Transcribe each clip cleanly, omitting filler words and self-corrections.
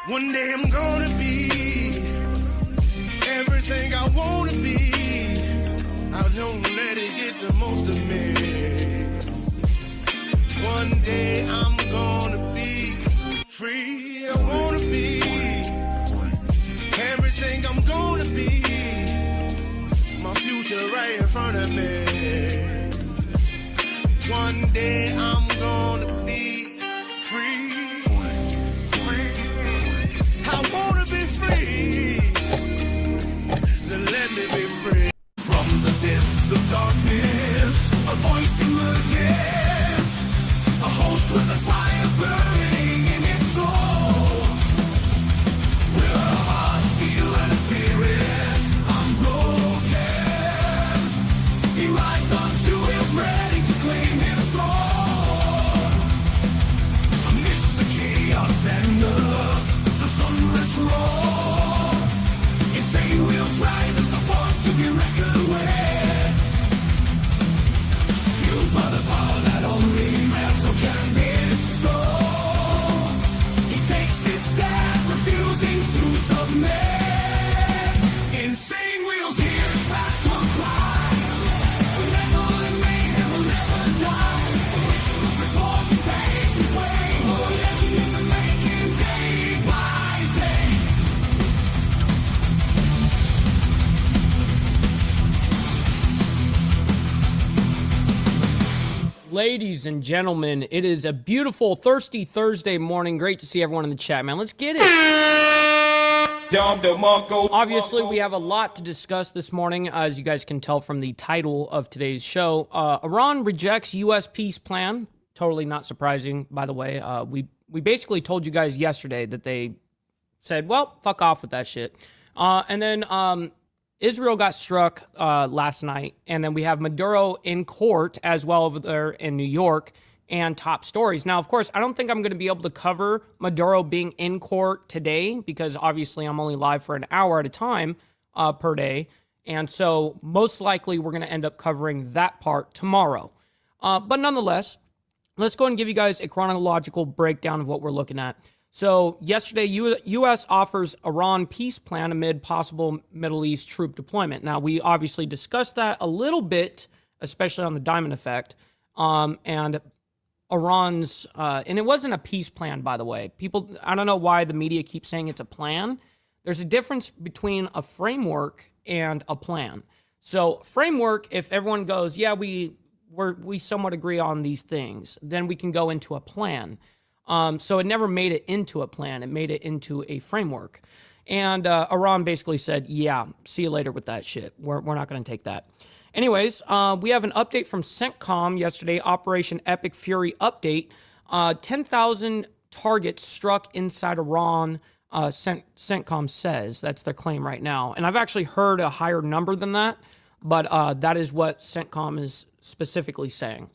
One day I'm gonna be everything I wanna be. I don't let it get the most of me. One day I'm gonna be free. I wanna be everything I'm gonna be. My future right in front of me. One day I'm gonna be free. I wanna be free. So let me be free. From the depths of darkness, a voice emerges. A host with a fire burning in his soul. With a heart, steel, and a spirit unbroken. He rides on two wheels, ready to claim his throne. Amidst the chaos and the thunderous roar, insane wheels rise as a force to be reckoned with. Fueled by the power that only metal can bestow, he takes his stand, refusing to submit. Insane wheels hears battle cry. Metal and mayhem will never die. Rituals reporting pace his way. Oh, legend in the making, day by day. Ladies and gentlemen, it is a beautiful, thirsty Thursday morning. Great to see everyone in the chat, man. Let's get it. Obviously, we have a lot to discuss this morning, as you guys can tell from the title of today's show. Iran rejects U.S. peace plan. Totally not surprising, by the way. We basically told you guys yesterday that they said, well, fuck off with that shit. And then Israel got struck last night, and then we have Maduro in court as well over there in New York, and top stories. Now, of course, I don't think I'm going to be able to cover Maduro being in court today because obviously I'm only live for an hour at a time per day, and so most likely we're going to end up covering that part tomorrow. But nonetheless, let's go ahead and give you guys a chronological breakdown of what we're looking at. So yesterday, U.S. offers Iran peace plan amid possible Middle East troop deployment. Now, we obviously discussed that a little bit, especially on the Diamond Effect, and Iran's, and it wasn't a peace plan, by the way. People, I don't know why the media keeps saying it's a plan. There's a difference between a framework and a plan. So framework, if everyone goes, yeah, we somewhat agree on these things, then we can go into a plan. So it never made it into a plan. It made it into a framework. And Iran basically said, yeah, see you later with that shit. We're not going to take that. Anyways, we have an update from CENTCOM yesterday, Operation Epic Fury update. 10,000 targets struck inside Iran, CENTCOM says. That's their claim right now. And I've actually heard a higher number than that, but that is what CENTCOM is specifically saying.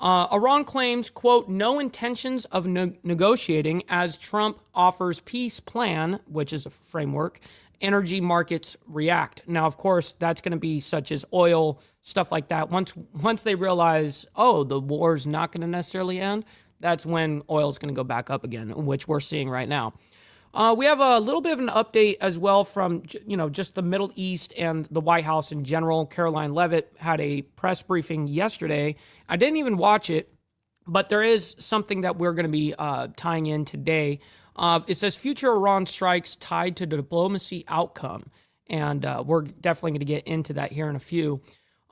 Iran claims, quote, no intentions of negotiating as Trump offers peace plan, which is a framework. Energy markets react. Now, of course, that's going to be such as oil, stuff like that. Once they realize, oh, the war's not going to necessarily end, that's when oil is going to go back up again, which we're seeing right now. We have a little bit of an update as well from, just the Middle East and the White House in general. Caroline Leavitt had a press briefing yesterday. I didn't even watch it, but there is something that we're going to be tying in today. It says future Iran strikes tied to the diplomacy outcome. And we're definitely going to get into that here in a few.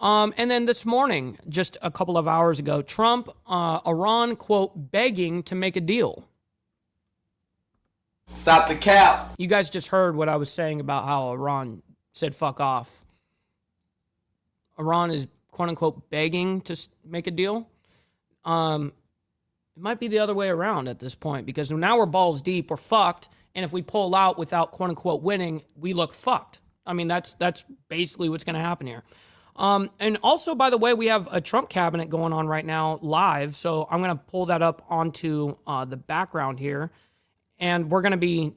And then this morning, just a couple of hours ago, Trump, Iran, quote, begging to make a deal. Stop the cap. You guys just heard what I was saying about how Iran said fuck off. Iran is, quote unquote, begging to make a deal. It might be the other way around at this point because now we're balls deep, we're fucked, and if we pull out without, quote unquote, winning, we look fucked. I mean, that's basically what's going to happen here. And also, by the way, we have a Trump cabinet going on right now live, so I'm going to pull that up onto the background here. And we're going to be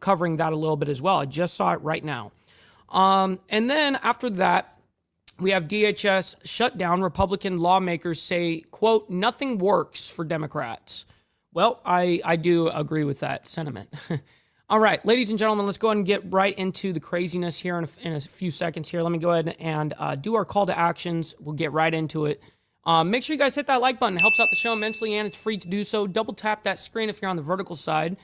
covering that a little bit as well. I just saw it right now. And then after that, we have DHS shutdown. Republican lawmakers say, quote, nothing works for Democrats. Well, I do agree with that sentiment. All right, ladies and gentlemen, let's go ahead and get right into the craziness here in a few seconds here. Let me go ahead and do our call to actions. We'll get right into it. Make sure you guys hit that like button. It helps out the show immensely, and it's free to do so. Double tap that screen if you're on the vertical side.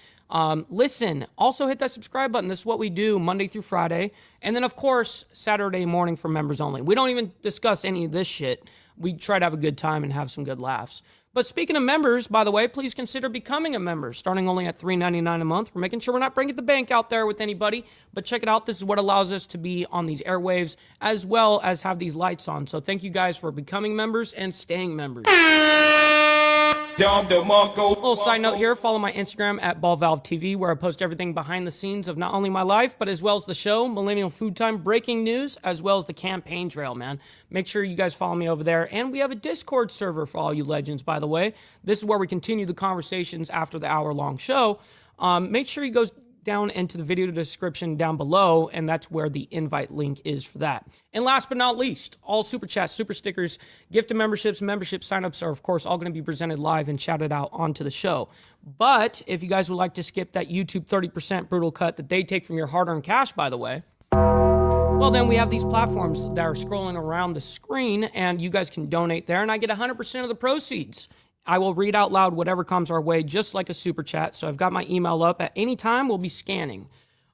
Listen, also hit that subscribe button. This is what we do Monday through Friday. And then, of course, Saturday morning for members only. We don't even discuss any of this shit. We try to have a good time and have some good laughs. But speaking of members, by the way, please consider becoming a member, starting only at $3.99 a month. We're making sure we're not breaking the bank out there with anybody, but check it out. This is what allows us to be on these airwaves as well as have these lights on. So thank you guys for becoming members and staying members. Little side note here, follow my Instagram at BallValveTV, where I post everything behind the scenes of not only my life, but as well as the show, Millennial Food Time, breaking news, as well as the campaign trail, man. Make sure you guys follow me over there. And we have a Discord server for all you legends, by the way. This is where we continue the conversations after the hour-long show. Make sure you go down into the video description down below, and that's where the invite link is for that. And last but not least, all super chats, super stickers, gift and membership signups are, of course, all going to be presented live and shouted out onto the show. But if you guys would like to skip that YouTube 30% brutal cut that they take from your hard-earned cash, by the way, well, then we have these platforms that are scrolling around the screen, and you guys can donate there, and I get 100% of the proceeds. I will read out loud whatever comes our way, just like a super chat. So I've got my email up. At any time, we'll be scanning.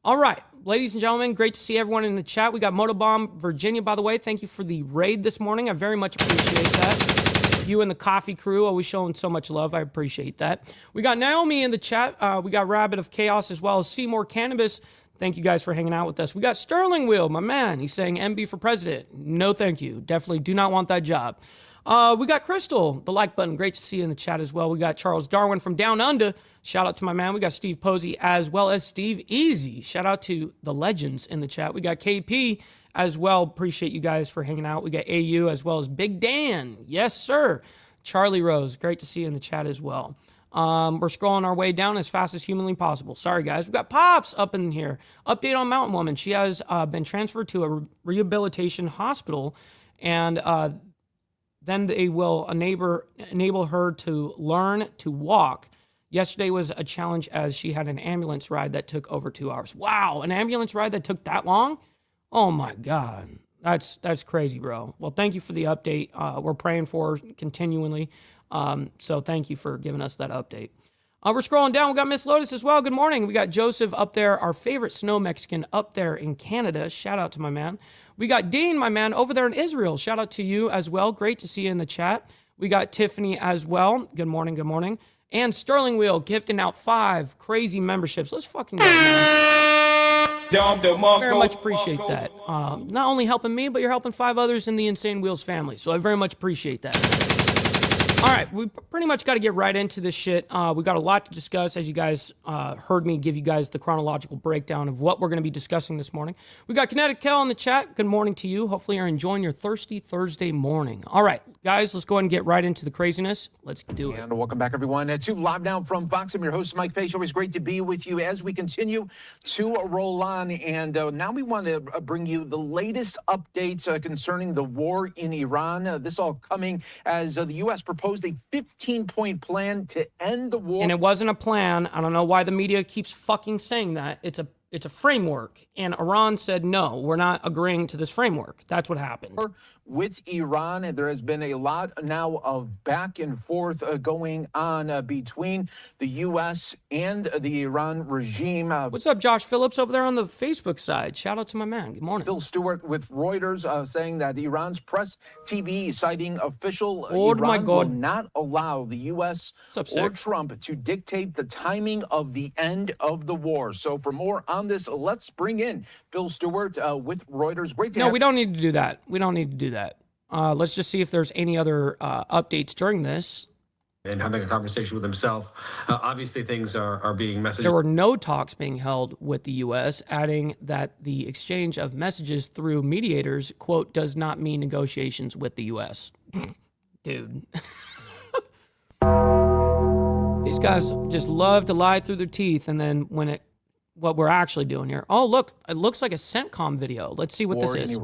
All right, ladies and gentlemen, great to see everyone in the chat. We got Motobomb Virginia, by the way. Thank you for the raid this morning. I very much appreciate that. You and the coffee crew always showing so much love. I appreciate that. We got Naomi in the chat. We got Rabbit of Chaos as well as Seymour Cannabis. Thank you guys for hanging out with us. We got Sterling Wheel, my man. He's saying MB for president. No, thank you. Definitely do not want that job. We got Crystal, the like button. Great to see you in the chat as well. We got Charles Darwin from Down Under. Shout out to my man. We got Steve Posey as well as Steve Easy. Shout out to the legends in the chat. We got KP as well. Appreciate you guys for hanging out. We got AU as well as Big Dan. Yes, sir. Charlie Rose. Great to see you in the chat as well. We're scrolling our way down as fast as humanly possible. Sorry, guys. We got Pops up in here. Update on Mountain Woman. She has been transferred to a rehabilitation hospital, and then they will enable her to learn to walk. Yesterday was a challenge as she had an ambulance ride that took over 2 hours. Wow, an ambulance ride that took that long? Oh my God. That's crazy, bro. Well, thank you for the update. We're praying for her continually. So thank you for giving us that update. We're scrolling down. We got Miss Lotus as well. Good morning. We got Joseph up there, our favorite snow Mexican up there in Canada. Shout out to my man. We got Dean, my man, over there in Israel. Shout out to you as well. Great to see you in the chat. We got Tiffany as well. Good morning, good morning. And Sterling Wheel gifting out 5 crazy memberships. Let's fucking go, man. Very much appreciate that. Not only helping me, but you're helping 5 others in the Insane Wheels family. So I very much appreciate that. All right, we pretty much got to get right into this shit. We got a lot to discuss, as you guys heard me give you guys the chronological breakdown of what we're going to be discussing this morning. We got Kinetic Kel in the chat. Good morning to you. Hopefully you're enjoying your thirsty Thursday morning. All right, guys, let's go ahead and get right into the craziness. Let's do it. And welcome back, everyone, to Live Now from Fox. I'm your host, Mike Page. Always great to be with you as we continue to roll on. And now we want to bring you the latest updates concerning the war in Iran. This all coming as the U.S. proposed a 15-point plan to end the war. And it wasn't a plan. I don't know why the media keeps fucking saying that. It's a framework. And Iran said, no, we're not agreeing to this framework. That's what happened. With Iran, and there has been a lot now of back and forth going on between the U.S. and the Iran regime. What's up, Josh Phillips over there on the Facebook side? Shout out to my man. Good morning. Phil Stewart with Reuters saying that Iran's press TV citing official Iran would not allow the U.S. or Trump to dictate the timing of the end of the war. So for more on this, let's bring in Phil Stewart with Reuters. Great to have. No, we don't need to do that. We don't need to do that. Let's just see if there's any other updates during this. And having a conversation with himself. Obviously, things are being messaged. There were no talks being held with the U.S., adding that the exchange of messages through mediators, quote, does not mean negotiations with the U.S. Dude. These guys just love to lie through their teeth, and then when what we're actually doing here. Oh, look, it looks like a CENTCOM video. Let's see what this is.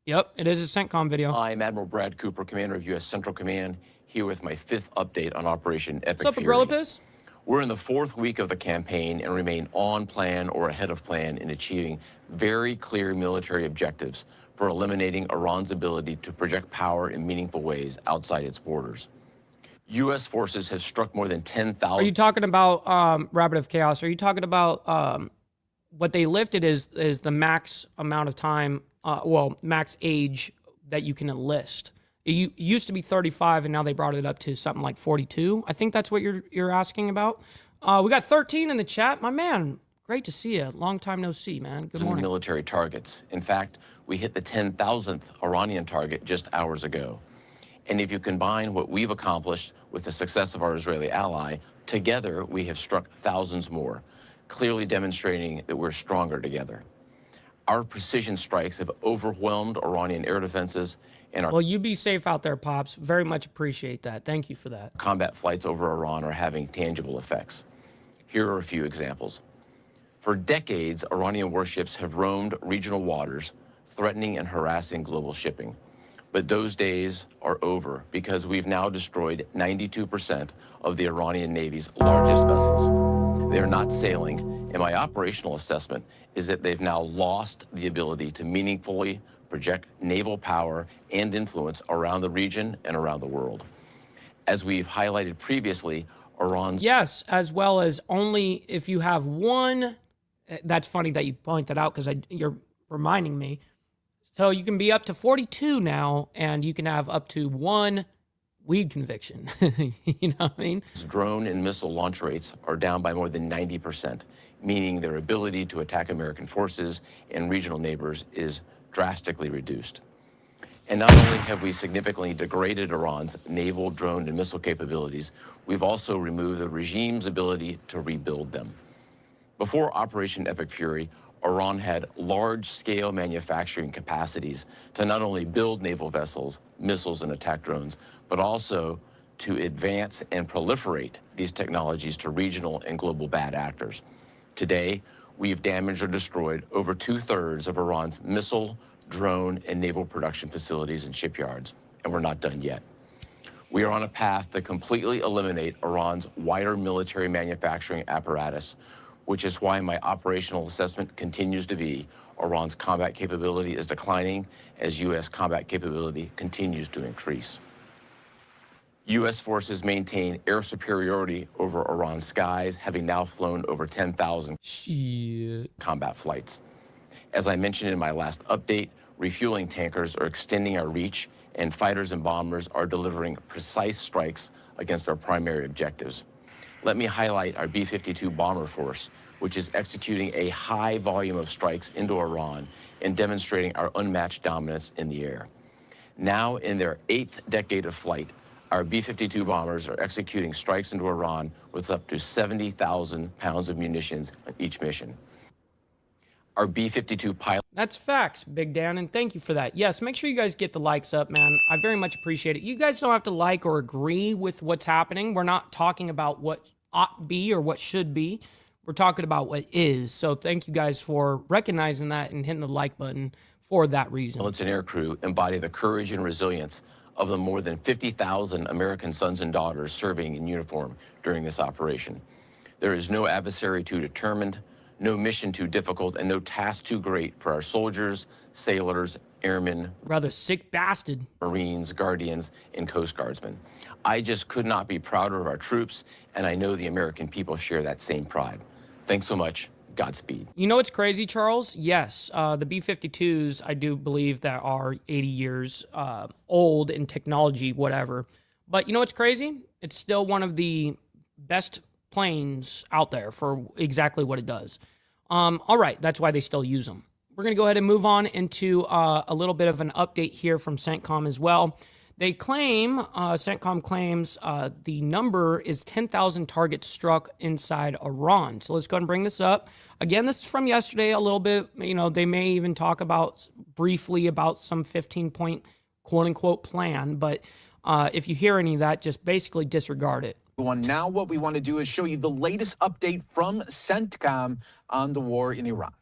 Yep, it is a CENTCOM video. I'm Admiral Brad Cooper, Commander of U.S. Central Command, here with my 5th update on Operation Epic What's up, Fury. Agrilla Piss? We're in the fourth week of the campaign and remain on plan or ahead of plan in achieving very clear military objectives for eliminating Iran's ability to project power in meaningful ways outside its borders. U.S. forces have struck more than 10,000. Are you talking about Rabbit of Chaos? Are you talking about what they lifted is the max amount of time, max age that you can enlist? It used to be 35, and now they brought it up to something like 42. I think that's what you're asking about. We got 13 in the chat. My man, great to see you. Long time no see, man. Good morning. Military targets. In fact, we hit the 10,000th Iranian target just hours ago. And if you combine what we've accomplished with the success of our Israeli ally, together we have struck thousands more, clearly demonstrating that we're stronger together. Our precision strikes have overwhelmed Iranian air defenses, and our Well, you be safe out there, Pops. Very much appreciate that. Thank you for that. combat flights over Iran are having tangible effects. Here are a few examples. For decades, Iranian warships have roamed regional waters, threatening and harassing global shipping. But those days are over because we've now destroyed 92% of the Iranian Navy's largest vessels. They are not sailing, and my operational assessment is that they've now lost the ability to meaningfully project naval power and influence around the region and around the world. As we've highlighted previously, Iran's... Yes, as well as only if you have one. That's funny that you point that out because you're reminding me. So you can be up to 42 now, and you can have up to one weed conviction. You know what I mean? drone and missile launch rates are down by more than 90%, meaning their ability to attack American forces and regional neighbors is drastically reduced. And not only have we significantly degraded Iran's naval, drone, and missile capabilities, we've also removed the regime's ability to rebuild them. Before Operation Epic Fury, Iran had large-scale manufacturing capacities to not only build naval vessels, missiles, and attack drones, but also to advance and proliferate these technologies to regional and global bad actors. Today, we've damaged or destroyed over 2/3 of Iran's missile, drone, and naval production facilities and shipyards, and we're not done yet. We are on a path to completely eliminate Iran's wider military manufacturing apparatus, which is why my operational assessment continues to be Iran's combat capability is declining as U.S. combat capability continues to increase. U.S. forces maintain air superiority over Iran's skies, having now flown over 10,000 combat flights. As I mentioned in my last update, refueling tankers are extending our reach, and fighters and bombers are delivering precise strikes against our primary objectives. Let me highlight our B-52 bomber force, which is executing a high volume of strikes into Iran and demonstrating our unmatched dominance in the air. Now in their 8th decade of flight, our B-52 bombers are executing strikes into Iran with up to 70,000 pounds of munitions on each mission. Our B-52 pilot... That's facts, Big Dan, and thank you for that. Yes, make sure you guys get the likes up, man. I very much appreciate it. You guys don't have to like or agree with what's happening. We're not talking about what ought be or what should be. We're talking about what is. So thank you guys for recognizing that and hitting the like button for that reason. Pilots and aircrew embody the courage and resilience of the more than 50,000 American sons and daughters serving in uniform during this operation. There is no adversary too determined, no mission too difficult, and no task too great for our soldiers, sailors, airmen, rather sick bastard, Marines, Guardians, and Coast Guardsmen. I just could not be prouder of our troops, and I know the American people share that same pride. Thanks so much. Godspeed. You know what's crazy, Charles? Yes, the B-52s, I do believe that are 80 years old in technology, whatever. But you know what's crazy? It's still one of the best planes out there for exactly what it does. All right, that's why they still use them. We're going to go ahead and move on into a little bit of an update here from CENTCOM as well. They claim, CENTCOM claims the number is 10,000 targets struck inside Iran. So let's go ahead and bring this up. Again, this is from yesterday a little bit. You know, they may even talk about briefly about some 15-point quote-unquote plan. But if you hear any of that, just basically disregard it. Now what we want to do is show you the latest update from CENTCOM on the war in Iran.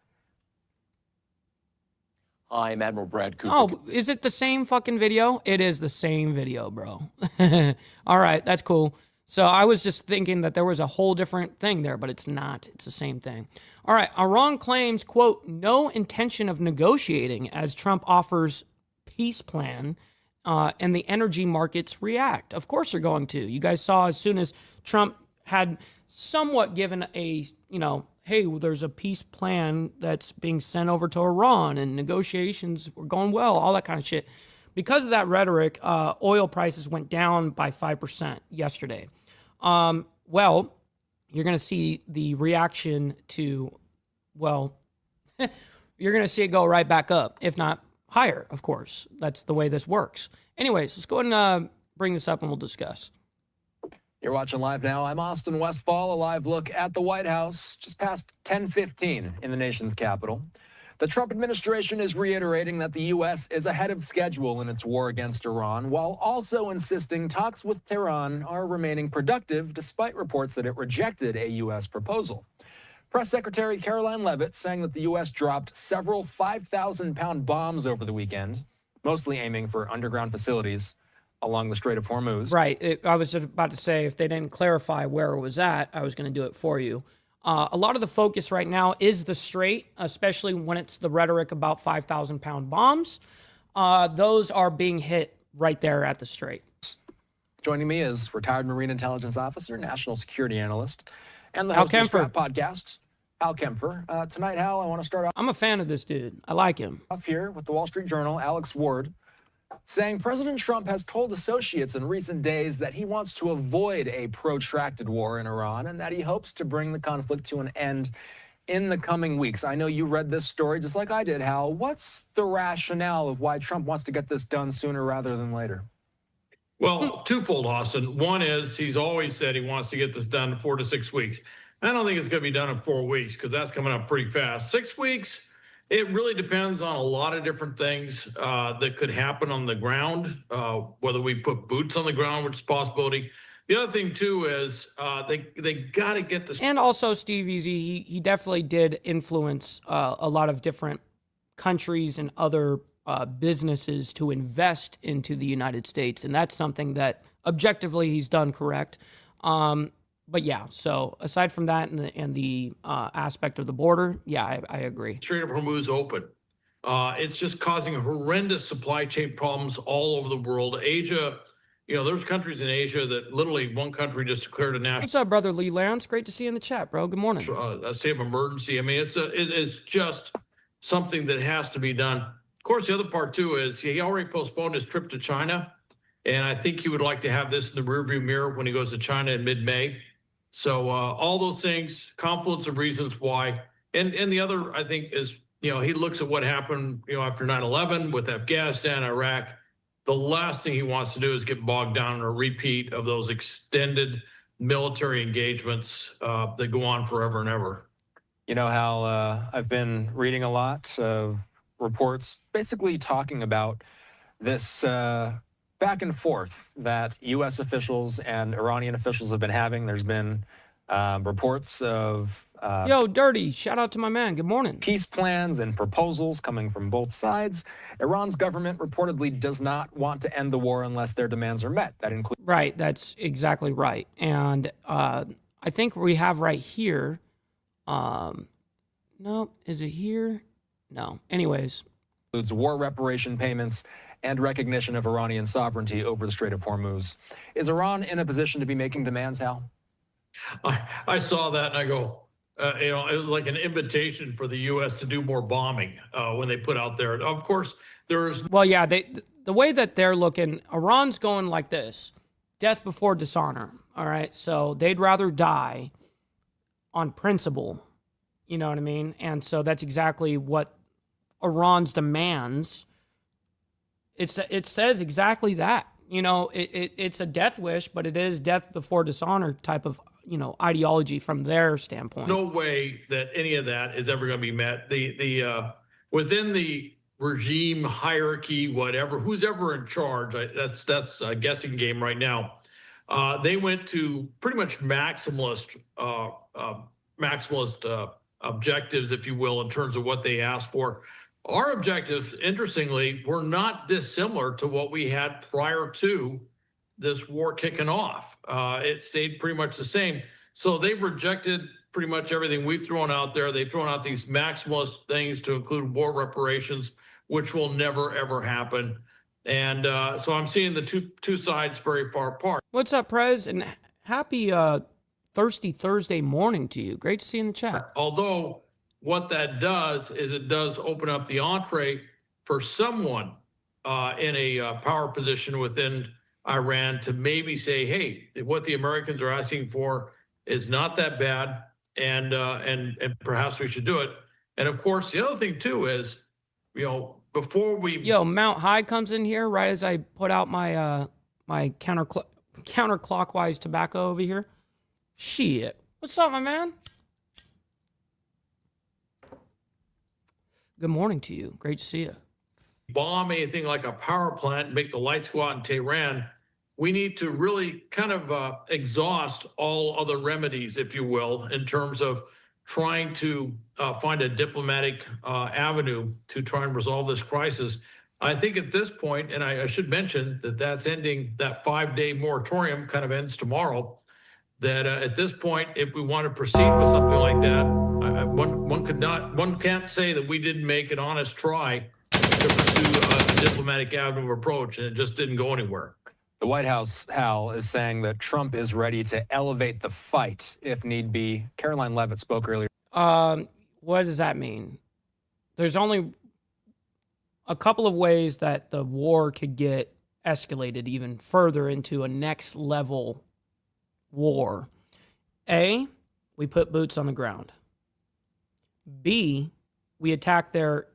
I'm Admiral Brad Cooper. Oh, is it the same fucking video? It is the same video, bro. All right, that's cool. So I was just thinking that there was a whole different thing there, but it's not. It's the same thing. All right. Iran claims, quote, no intention of negotiating as Trump offers peace plan, and the energy markets react. Of course they're going to. You guys saw as soon as Trump had somewhat given a, hey, there's a peace plan that's being sent over to Iran and negotiations were going well, all that kind of shit. Because of that rhetoric, oil prices went down by 5% yesterday. Well, you're going to see the reaction to, you're going to see it go right back up, if not higher, of course. That's the way this works. Anyways, let's go ahead and bring this up and we'll discuss. You're watching live now. I'm Austin Westfall, a live look at the White House, just past 10:15 in the nation's capital. The Trump administration is reiterating that the U.S. is ahead of schedule in its war against Iran, while also insisting talks with Tehran are remaining productive, despite reports that it rejected a U.S. proposal. Press Secretary Caroline Leavitt saying that the U.S. dropped several 5,000-pound bombs over the weekend, mostly aiming for underground facilities along the Strait of Hormuz. Right. I was just about to say, if they didn't clarify where it was at, I was going to do it for you. A lot of the focus right now is the Strait, especially when it's the rhetoric about 5,000-pound bombs. Those are being hit right there at the Strait. Joining me is retired Marine Intelligence Officer, National Security Analyst, and the host of the Scrap Podcast, Hal Kempfer. Tonight, Hal, I want to start off. I'm a fan of this dude. I like him. Off here with the Wall Street Journal, Alex Ward, saying President Trump has told associates in recent days that he wants to avoid a protracted war in Iran and that he hopes to bring the conflict to an end in the coming weeks. I know you read this story just like I did, Hal. What's the rationale of why Trump wants to get this done sooner rather than later? Well, twofold, Austin. One is he's always said he wants to get this done in 4 to 6 weeks. I don't think it's going to be done in 4 weeks because that's coming up pretty fast. 6 weeks, it really depends on a lot of different things that could happen on the ground, whether we put boots on the ground, which is a possibility. The other thing, too, is they got to get this. And also, Steve Easy, he definitely did influence a lot of different countries and other businesses to invest into the United States. And that's something that objectively he's done correct. But yeah, so aside from that and the aspect of the border, yeah, I agree. Strait of Hormuz open. It's just causing horrendous supply chain problems all over the world. Asia, there's countries in Asia that literally one country just declared a national. What's up, brother Lee Lance? Great to see you in the chat, bro. Good morning. A state of emergency. I mean, it is just something that has to be done. Of course, the other part too is he already postponed his trip to China, and I think he would like to have this in the rearview mirror when he goes to China in mid-May. So all those things, confluence of reasons why. And the other, I think, is, he looks at what happened, after 9/11 with Afghanistan, Iraq. The last thing he wants to do is get bogged down in a repeat of those extended military engagements that go on forever and ever. Hal, I've been reading a lot of reports basically talking about this back and forth that U.S. officials and Iranian officials have been having. There's been reports of Yo, Dirty, shout out to my man. Good morning. Peace plans and proposals coming from both sides. Iran's government reportedly does not want to end the war unless their demands are met. That includes... Right, that's exactly right. And I think we have right here, no, is it here? No. Anyways. Includes war reparation payments and recognition of Iranian sovereignty over the Strait of Hormuz. Is Iran in a position to be making demands, Hal? I saw that and I go, it was like an invitation for the U.S. to do more bombing when they put out there. Of course, there's... Well, yeah, the way that they're looking, Iran's going like this, death before dishonor, all right? So they'd rather die on principle, you know what I mean? And so that's exactly what Iran's demands. It says exactly that. It's a death wish, but it is death before dishonor type of, ideology from their standpoint. No way that any of that is ever going to be met. The within the regime hierarchy, whatever, who's ever in charge, that's a guessing game right now. They went to pretty much maximalist objectives, if you will, in terms of what they asked for. Our objectives, interestingly, were not dissimilar to what we had prior to this war kicking off. It stayed pretty much the same. So they've rejected pretty much everything we've thrown out there. They've thrown out these maximalist things to include war reparations, which will never, ever happen. And so I'm seeing the two sides very far apart. What's up, Prez? And happy Thirsty Thursday morning to you. Great to see you in the chat. Although what that does is it does open up the entree for someone in a power position within Iran to maybe say, hey, what the Americans are asking for is not that bad, and perhaps we should do it. And of course, the other thing too is, before we Mount High comes in here right as I put out my my counterclockwise tobacco over here. Shit, what's up, my man? Good morning to you. Great to see you. Bomb anything like a power plant, make the lights go out in Tehran, we need to really kind of exhaust all other remedies, if you will, in terms of trying to find a diplomatic avenue to try and resolve this crisis. I think at this point, and I should mention that that's ending, that 5-day moratorium kind of ends tomorrow, that at this point, if we want to proceed with something like that, one can't say that we didn't make an honest try to pursue a diplomatic avenue of approach, and it just didn't go anywhere. The White House, Hal, is saying that Trump is ready to elevate the fight if need be. Caroline Leavitt spoke earlier. What does that mean? There's only a couple of ways that the war could get escalated even further into a next level war. A, we put boots on the ground. B, we attack their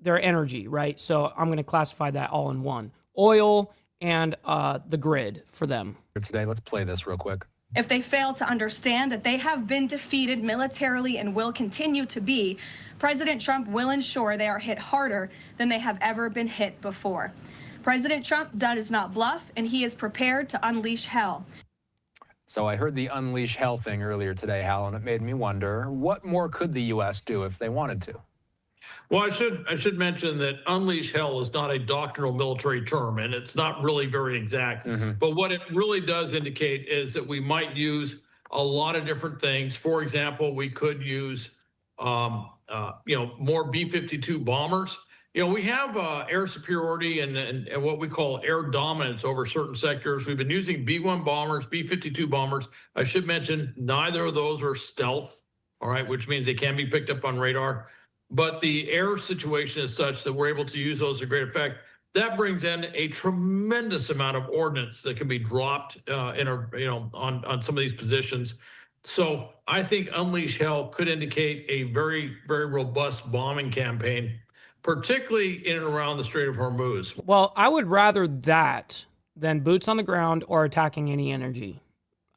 energy, right? So I'm going to classify that all in one. Oil and the grid for them. Today, let's play this real quick. If they fail to understand that they have been defeated militarily and will continue to be, President Trump will ensure they are hit harder than they have ever been hit before. President Trump does not bluff, and he is prepared to unleash hell. So I heard the unleash hell thing earlier today, Hal, and it made me wonder, what more could the U.S. do if they wanted to? Well, I should mention that unleash hell is not a doctrinal military term, and it's not really very exact. But what it really does indicate is that we might use a lot of different things. For example, we could use, more B-52 bombers. We have air superiority and what we call air dominance over certain sectors. We've been using B-1 bombers, B-52 bombers. I should mention neither of those are stealth, all right, which means they can be picked up on radar. But the air situation is such that we're able to use those to great effect. That brings in a tremendous amount of ordnance that can be dropped on some of these positions. So I think unleash hell could indicate a very, very robust bombing campaign, particularly in and around the Strait of Hormuz. Well, I would rather that than boots on the ground or attacking any energy.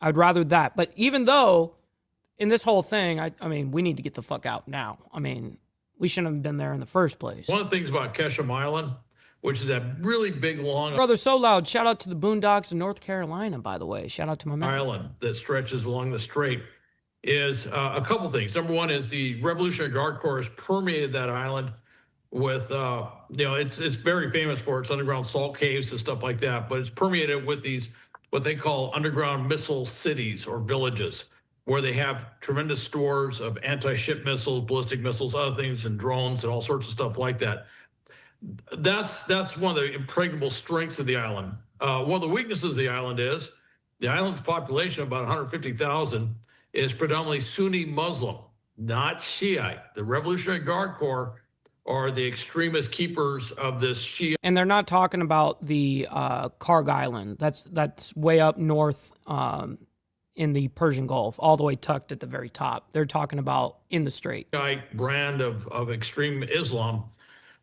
I'd rather that. But even though in this whole thing, I mean, we need to get the fuck out now. I mean, we shouldn't have been there in the first place. One of the things about Keshem Island, which is that really big, long Brother So Loud, shout out to the boondocks in North Carolina, by the way. Shout out to my man. island that stretches along the strait, is a couple things. Number one is the Revolutionary Guard Corps has permeated that island with, it's very famous for its underground salt caves and stuff like that, but it's permeated with these, what they call underground missile cities or villages, where they have tremendous stores of anti-ship missiles, ballistic missiles, other things, and drones and all sorts of stuff like that. That's one of the impregnable strengths of the island. One of the weaknesses of the island is the island's population, about 150,000, is predominantly Sunni Muslim, not Shiite. The Revolutionary Guard Corps are the extremist keepers of this Shia. And they're not talking about the Karg Island. That's way up north in the Persian Gulf, all the way tucked at the very top. They're talking about in the strait. Brand of extreme Islam.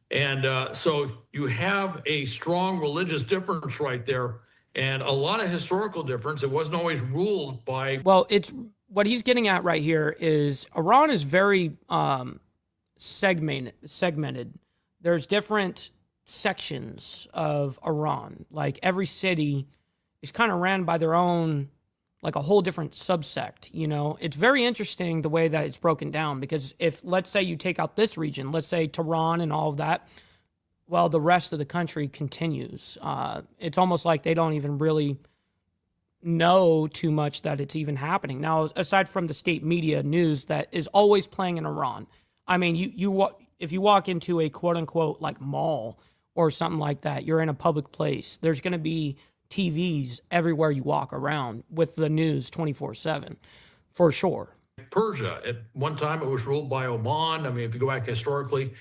And so you have a strong religious difference right there and a lot of historical difference. It wasn't always ruled by... Well, it's what he's getting at right here is Iran is very segmented. There's different sections of Iran. Like every city is kind of ran by their own, like a whole different subsect, It's very interesting the way that it's broken down because if, let's say you take out this region, let's say Tehran and all of that, well, the rest of the country continues. It's almost like they don't even really know too much that it's even happening. Now, aside from the state media news that is always playing in Iran, I mean, if you walk into a quote unquote like mall or something like that, you're in a public place, there's going to be TVs everywhere you walk around with the news 24/7 for sure. Persia, at one time it was ruled by Oman. I mean, if you go back historically.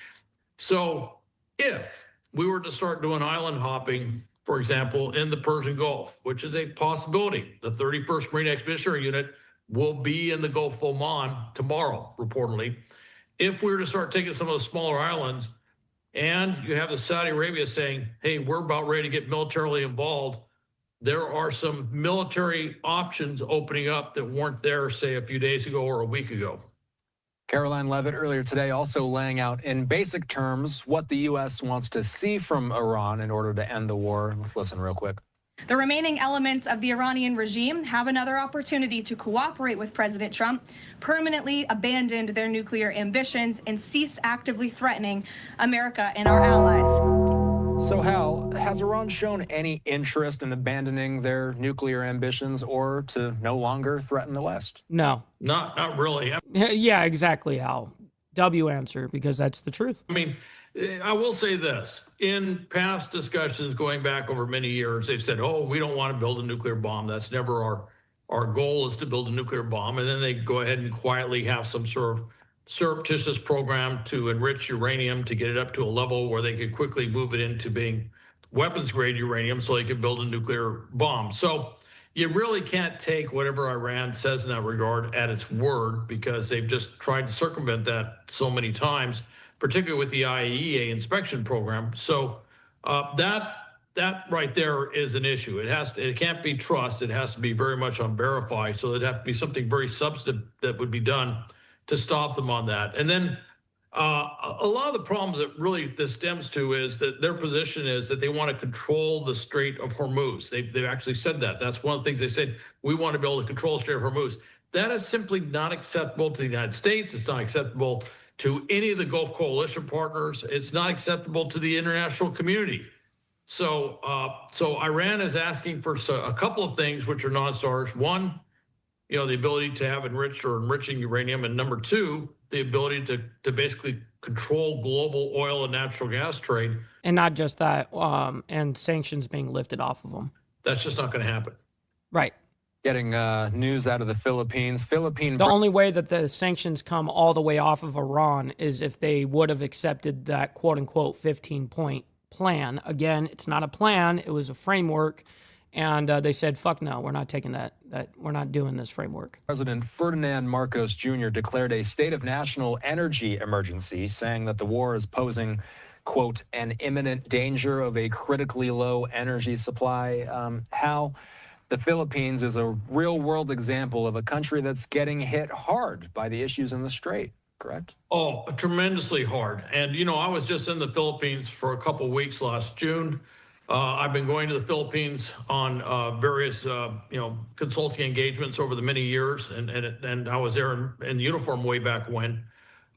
So if we were to start doing island hopping, for example, in the Persian Gulf, which is a possibility, the 31st Marine Expeditionary Unit will be in the Gulf of Oman tomorrow, reportedly. If we were to start taking some of the smaller islands, and you have the Saudi Arabia saying, hey, we're about ready to get militarily involved, there are some military options opening up that weren't there, say, a few days ago or a week ago. Caroline Levitt earlier today also laying out in basic terms what the U.S. wants to see from Iran in order to end the war. Let's listen real quick. The remaining elements of the Iranian regime have another opportunity to cooperate with President Trump, permanently abandon their nuclear ambitions, and cease actively threatening America and our allies. So, Hal, has Iran shown any interest in abandoning their nuclear ambitions or to no longer threaten the West? No. Not really. Yeah, exactly, Hal. W answer, because that's the truth. I mean, I will say this. In past discussions going back over many years, they've said, oh, we don't want to build a nuclear bomb. That's never our goal is to build a nuclear bomb. And then they go ahead and quietly have some sort of surreptitious program to enrich uranium to get it up to a level where they could quickly move it into being weapons grade uranium so they could build a nuclear bomb. So you really can't take whatever Iran says in that regard at its word, because they've just tried to circumvent that so many times, particularly with the IAEA inspection program. So that right there is an issue. It can't be trust. It has to be very much unverified. So it'd have to be something very substantive that would be done to stop them on that. And then a lot of the problems that really this stems to is that their position is that they want to control the Strait of Hormuz. They've actually said that. That's one of the things they said. We want to be able to control the Strait of Hormuz. That is simply not acceptable to the United States. It's not acceptable to any of the Gulf Coalition partners. It's not acceptable to the international community. So Iran is asking for a couple of things which are non-starters. One, the ability to have enriched or enriching uranium, and number two, the ability to basically control global oil and natural gas trade. And not just that, and sanctions being lifted off of them. That's just not going to happen. Right. Getting news out of the Philippines. The only way that the sanctions come all the way off of Iran is if they would have accepted that quote-unquote 15-point plan. Again, it's not a plan. It was a framework. And they said, fuck no, we're not taking that. We're not doing this framework. President Ferdinand Marcos Jr. declared a state of national energy emergency, saying that the war is posing, quote, an imminent danger of a critically low energy supply. How the Philippines is a real-world example of a country that's getting hit hard by the issues in the Strait, correct? Oh, tremendously hard. And, I was just in the Philippines for a couple of weeks last June. I've been going to the Philippines on various, consulting engagements over the many years, and I was there in uniform way back when.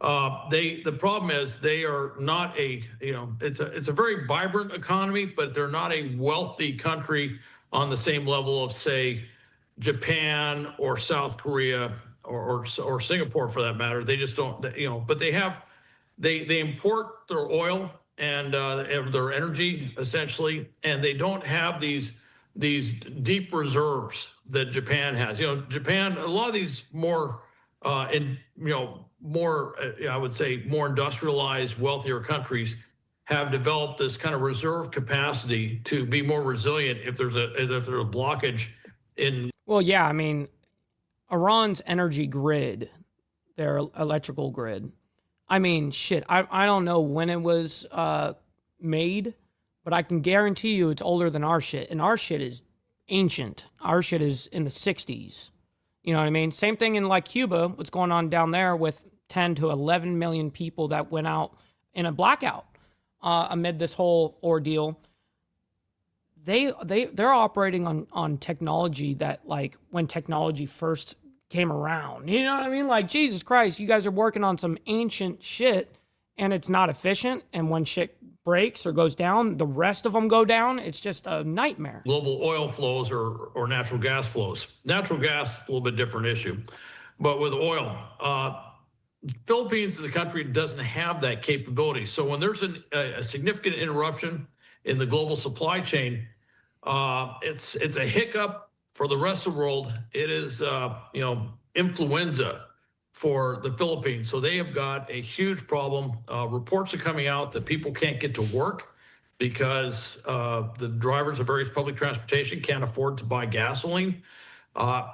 The problem is they are not it's a very vibrant economy, but they're not a wealthy country on the same level of, say, Japan or South Korea or Singapore, for that matter. They just don't, but they import their oil and their energy, essentially, and they don't have these deep reserves that Japan has. Japan, a lot of these more I would say more industrialized, wealthier countries have developed this kind of reserve capacity to be more resilient if there's a blockage in. Well, yeah, I mean, Iran's energy grid, their electrical grid, I mean, shit, I don't know when it was made, but I can guarantee you it's older than our shit. And our shit is ancient. Our shit is in the 60s. You know what I mean? Same thing in like Cuba, what's going on down there with 10 to 11 million people that went out in a blackout amid this whole ordeal. They're operating on technology that, like, when technology first came around, you know what I mean? Like, Jesus Christ, you guys are working on some ancient shit and it's not efficient. And when shit breaks or goes down, the rest of them go down. It's just a nightmare. Global oil flows or natural gas flows. Natural gas, a little bit different issue. But with oil, Philippines is a country that doesn't have that capability. So when there's a significant interruption in the global supply chain, it's a hiccup for the rest of the world. It is, influenza for the Philippines. So they have got a huge problem. Reports are coming out that people can't get to work because the drivers of various public transportation can't afford to buy gasoline.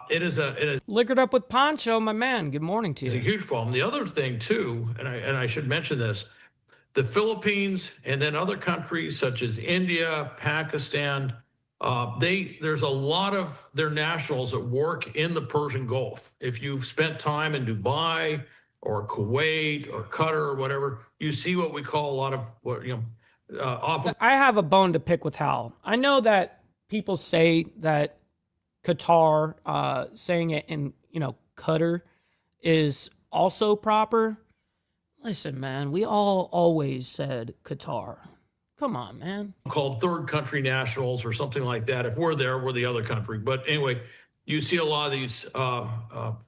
It is Liquored up with Poncho, my man. Good morning to you. It's a huge problem. The other thing too, and I should mention this, the Philippines and then other countries such as India, Pakistan, there's a lot of their nationals that work in the Persian Gulf. If you've spent time in Dubai or Kuwait or Qatar or whatever, you see what we call a lot of often. I have a bone to pick with Hal. I know that people say that Qatar, saying it in, Qatar is also proper. Listen, man, we all always said Qatar. Come on, man. Called third country nationals or something like that. If we're there, we're the other country. But anyway, you see a lot of these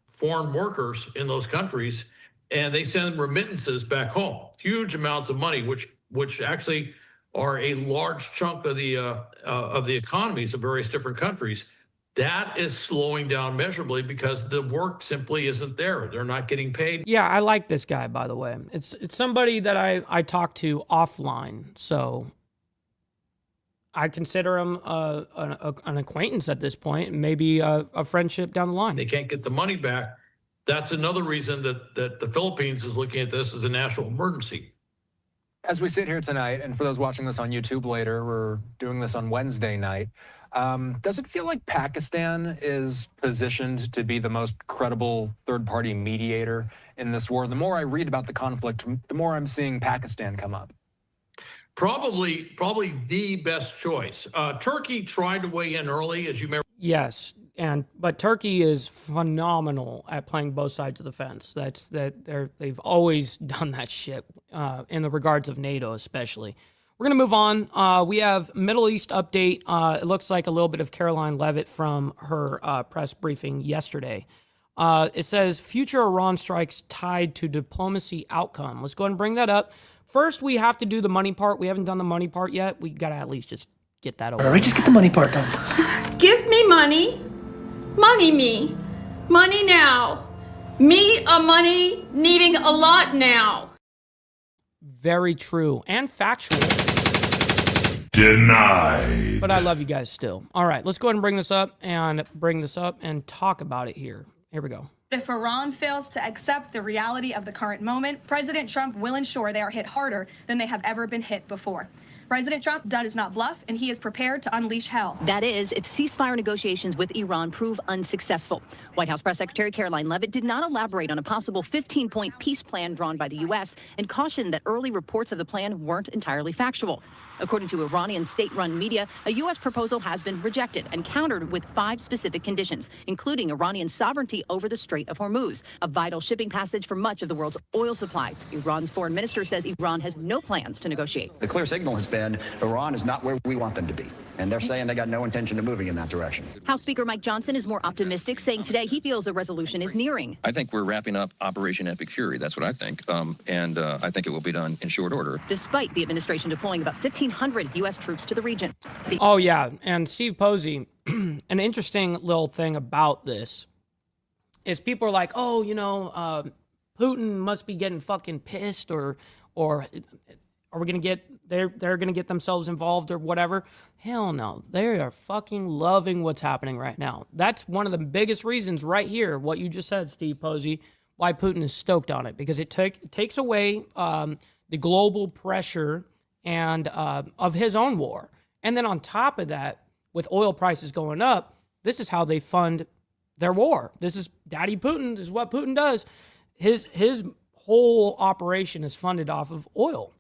foreign workers in those countries, and they send remittances back home, huge amounts of money, which actually are a large chunk of the economies of various different countries. That is slowing down measurably because the work simply isn't there. They're not getting paid. Yeah, I like this guy, by the way. It's somebody that I talk to offline, so I consider him an acquaintance at this point, maybe a friendship down the line. They can't get the money back. That's another reason that the Philippines is looking at this as a national emergency. As we sit here tonight, and for those watching this on YouTube later, we're doing this on Wednesday night. Does it feel like Pakistan is positioned to be the most credible third-party mediator in this war? The more I read about the conflict, the more I'm seeing Pakistan come up. Probably the best choice. Turkey tried to weigh in early, as you may. Yes, but Turkey is phenomenal at playing both sides of the fence. They've always done that shit in the regards of NATO, especially. We're going to move on. We have Middle East update. It looks like a little bit of Caroline Leavitt from her press briefing yesterday. It says, future Iran strikes tied to diplomacy outcome. Let's go ahead and bring that up. First, we have to do the money part. We haven't done the money part yet. We got to at least just get that over. All right, just get the money part done. Give me money. Money me. Money now. Me a money needing a lot now. Very true and factual. Denied. But I love you guys still. All right, let's go ahead and bring this up and talk about it here. Here we go. If Iran fails to accept the reality of the current moment, President Trump will ensure they are hit harder than they have ever been hit before. President Trump does not bluff, and he is prepared to unleash hell. That is, if ceasefire negotiations with Iran prove unsuccessful. White House Press Secretary Caroline Leavitt did not elaborate on a possible 15-point peace plan drawn by the U.S. and cautioned that early reports of the plan weren't entirely factual. According to Iranian state-run media, a U.S. proposal has been rejected and countered with 5 specific conditions, including Iranian sovereignty over the Strait of Hormuz, a vital shipping passage for much of the world's oil supply. Iran's foreign minister says Iran has no plans to negotiate. The clear signal has been Iran is not where we want them to be, and they're saying they got no intention of moving in that direction. House Speaker Mike Johnson is more optimistic, saying today he feels a resolution is nearing. I think we're wrapping up Operation Epic Fury. That's what I think. And I think it will be done in short order. Despite the administration deploying about 1,500 U.S. troops to the region. Oh, yeah. And Steve Posey, an interesting little thing about this is people are like, oh, Putin must be getting fucking pissed or are we going to get, they're going to get themselves involved or whatever. Hell no. They are fucking loving what's happening right now. That's one of the biggest reasons right here, what you just said, Steve Posey, why Putin is stoked on it, because it takes away the global pressure and of his own war. And then on top of that, with oil prices going up, this is how they fund their war. This is Daddy Putin. This is what Putin does. His whole operation is funded off of oil.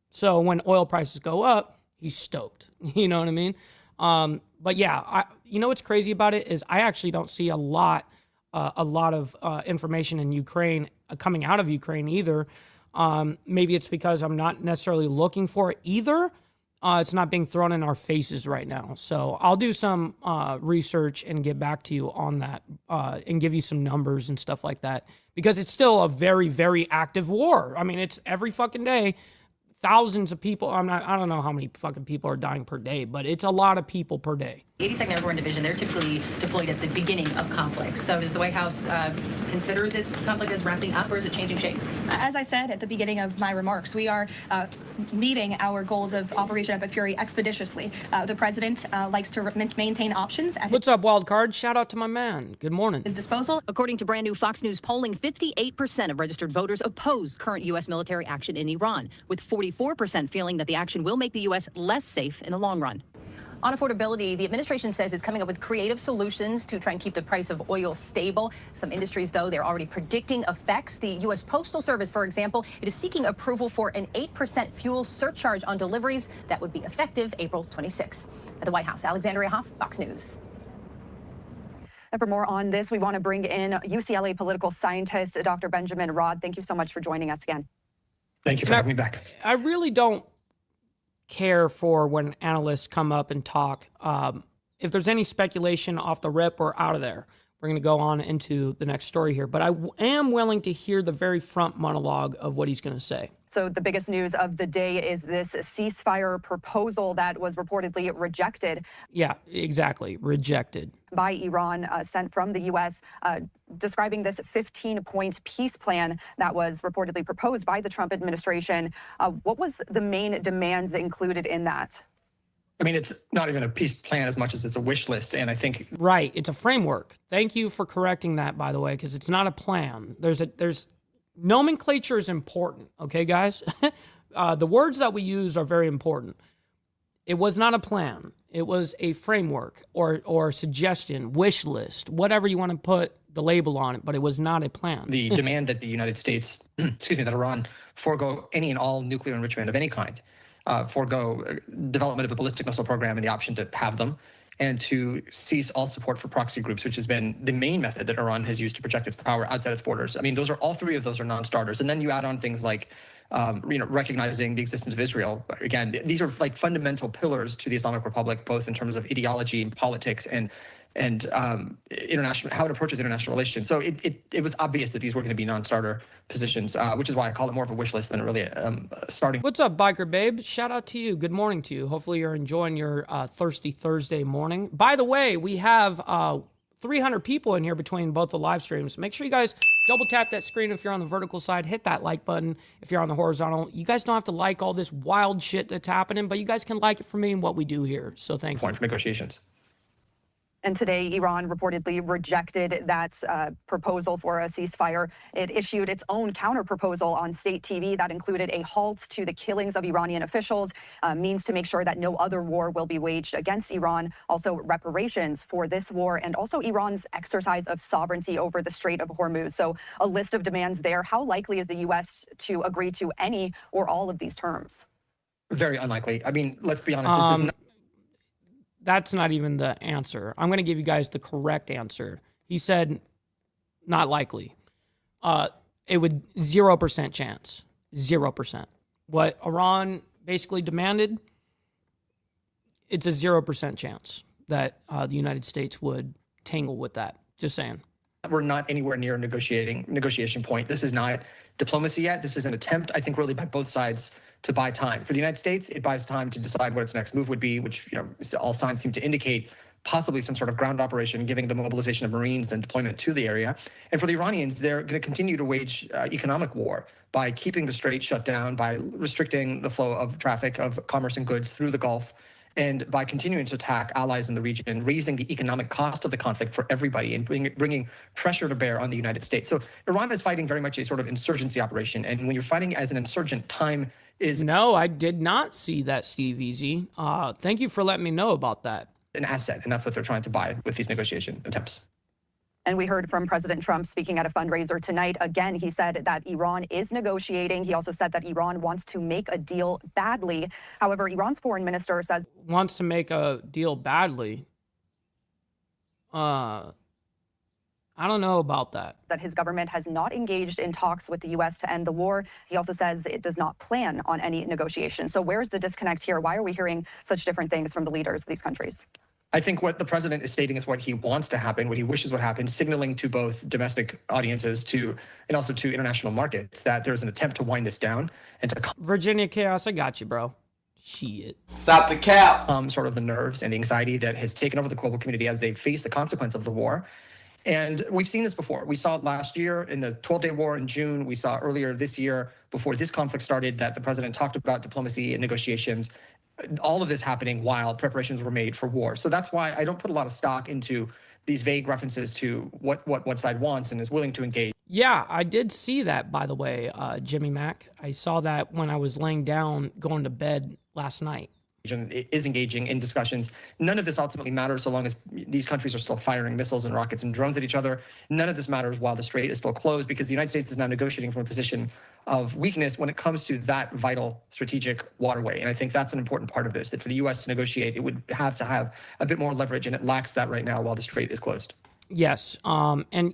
So when oil prices go up, he's stoked. You know what I mean? But yeah, what's crazy about it is I actually don't see a lot of information in Ukraine coming out of Ukraine either. Maybe it's because I'm not necessarily looking for it either. It's not being thrown in our faces right now. So I'll do some research and get back to you on that and give you some numbers and stuff like that, because it's still a very, very active war. I mean, it's every fucking day. Thousands of people. I don't know how many fucking people are dying per day, but it's a lot of people per day. 82nd Airborne Division, they're typically deployed at the beginning of conflicts. So does the White House consider this conflict as wrapping up, or is it changing shape? As I said at the beginning of my remarks, we are meeting our goals of Operation Epic Fury expeditiously. The president likes to maintain options at What's up, wild card? Shout out to my man. Good morning. his disposal. According to brand new Fox News polling, 58% of registered voters oppose current U.S. military action in Iran, with 44% feeling that the action will make the U.S. less safe in the long run. On affordability, the administration says it's coming up with creative solutions to try and keep the price of oil stable. Some industries, though, they're already predicting effects. The U.S. Postal Service, for example, it is seeking approval for an 8% fuel surcharge on deliveries that would be effective April 26. At the White House, Alexandria Hoff, Fox News. And for more on this, we want to bring in UCLA political scientist Dr. Benjamin Rod. Thank you so much for joining us again. Thank you for having me back. I really don't care for when analysts come up and talk. If there's any speculation off the rip, we're out of there. We're going to go on into the next story here. But I am willing to hear the very front monologue of what he's going to say. So the biggest news of the day is this ceasefire proposal that was reportedly rejected. Yeah, exactly. Rejected. By Iran, sent from the U.S., describing this 15-point peace plan that was reportedly proposed by the Trump administration. What was the main demands included in that? I mean, it's not even a peace plan as much as it's a wish list. And I think. Right. It's a framework. Thank you for correcting that, by the way, because it's not a plan. There's nomenclature is important. Okay, guys? The words that we use are very important. It was not a plan. It was a framework or suggestion, wish list, whatever you want to put the label on it, but it was not a plan. The demand that the United States, that Iran forego any and all nuclear enrichment of any kind, forego development of a ballistic missile program and the option to have them, and to cease all support for proxy groups, which has been the main method that Iran has used to project its power outside its borders. I mean, all three of those are non-starters. And then you add on things like, recognizing the existence of Israel. Again, these are like fundamental pillars to the Islamic Republic, both in terms of ideology and politics and international, how it approaches international relations. So it was obvious that these were going to be non-starter positions, which is why I call it more of a wish list than really starting. What's up, biker babe? Shout out to you. Good morning to you. Hopefully you're enjoying your thirsty Thursday morning. By the way, we have 300 people in here between both the live streams. Make sure you guys double tap that screen if you're on the vertical side. Hit that like button if you're on the horizontal. You guys don't have to like all this wild shit that's happening, but you guys can like it for me and what we do here. So thank you. Point for negotiations. And today, Iran reportedly rejected that proposal for a ceasefire. It issued its own counter-proposal on state TV that included a halt to the killings of Iranian officials, means to make sure that no other war will be waged against Iran, also reparations for this war, and also Iran's exercise of sovereignty over the Strait of Hormuz. So a list of demands there. How likely is the U.S. to agree to any or all of these terms? Very unlikely. I mean, let's be honest. This is not. That's not even the answer. I'm going to give you guys the correct answer. He said, not likely. It would 0% chance. 0%. What Iran basically demanded, it's a 0% chance that the United States would tangle with that. Just saying. We're not anywhere near a negotiation point. This is not diplomacy yet. This is an attempt, I think, really by both sides to buy time. For the United States, it buys time to decide what its next move would be, which all signs seem to indicate possibly some sort of ground operation, giving the mobilization of Marines and deployment to the area. And for the Iranians, they're going to continue to wage economic war by keeping the strait shut down, by restricting the flow of traffic of commerce and goods through the Gulf, and by continuing to attack allies in the region, raising the economic cost of the conflict for everybody and bringing pressure to bear on the United States. So Iran is fighting very much a sort of insurgency operation. And when you're fighting as an insurgent, time is... No, I did not see that, Steve Easy. Thank you for letting me know about that. An asset, and that's what they're trying to buy with these negotiation attempts. And we heard from President Trump speaking at a fundraiser tonight. Again, he said that Iran is negotiating. He also said that Iran wants to make a deal badly. However, Iran's foreign minister says... Wants to make a deal badly? I don't know about that. That his government has not engaged in talks with the U.S. to end the war. He also says it does not plan on any negotiations. So where's the disconnect here? Why are we hearing such different things from the leaders of these countries? I think what the president is stating is what he wants to happen, what he wishes would happen, signaling to both domestic audiences and also to international markets that there's an attempt to wind this down and to Virginia Chaos, I got you, bro. Shit. Stop the cap. Sort of the nerves and the anxiety that has taken over the global community as they face the consequence of the war. And we've seen this before. We saw it last year in the 12-day war in June. We saw earlier this year, before this conflict started, that the president talked about diplomacy and negotiations. All of this happening while preparations were made for war. So that's why I don't put a lot of stock into these vague references to what side wants and is willing to engage. Yeah, I did see that, by the way, Jimmy Mack. I saw that when I was laying down, going to bed last night. Is engaging in discussions. None of this ultimately matters so long as these countries are still firing missiles and rockets and drones at each other. None of this matters while the strait is still closed, because the United States is now negotiating from a position of weakness when it comes to that vital strategic waterway. And I think that's an important part of this, that for the U.S. to negotiate, it would have to have a bit more leverage, and it lacks that right now while the strait is closed. Yes, and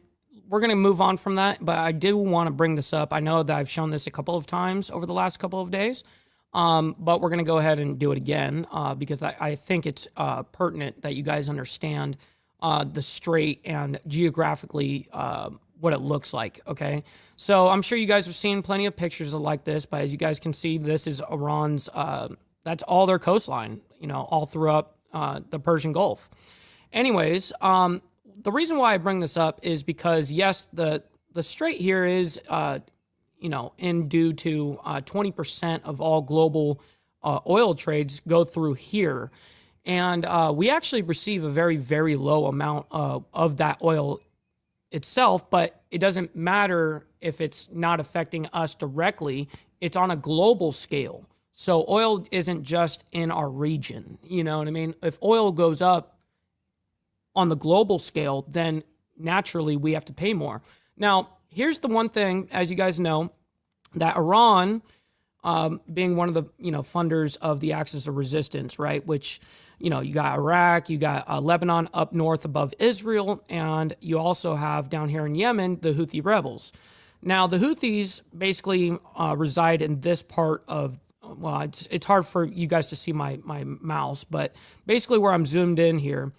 we're going to move on from that, but I do want to bring this up. I know that I've shown this a couple of times over the last couple of days. But we're going to go ahead and do it again because I think it's pertinent that you guys understand the strait and geographically what it looks like, okay? So I'm sure you guys have seen plenty of pictures like this, but as you guys can see, this is Iran's, that's all their coastline, all throughout the Persian Gulf. Anyways, the reason why I bring this up is because, yes, the strait here is... due to 20% of all global oil trades go through here. And we actually receive a very, very low amount of that oil itself, but it doesn't matter if it's not affecting us directly. It's on a global scale. So oil isn't just in our region. You know what I mean? If oil goes up on the global scale, then naturally we have to pay more. Now, here's the one thing, as you guys know, that Iran, being one of the funders of the Axis of Resistance, right? Which you got Iraq, you got Lebanon up north above Israel, and you also have down here in Yemen the Houthi rebels. Now the Houthis basically reside in this part of. Well, it's hard for you guys to see my mouse, but basically where I'm zoomed in here.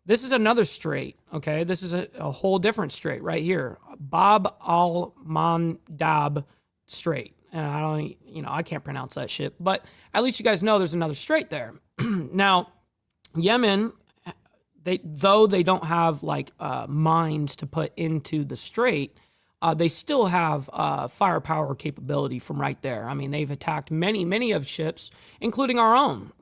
This is another strait, okay? This is a whole different strait right here. Bab al-Mandab Strait. And I can't pronounce that shit, but at least you guys know there's another strait there. Now, Yemen, though they don't have mines to put into the strait, they still have firepower capability from right there. I mean, they've attacked many of ships, including our own.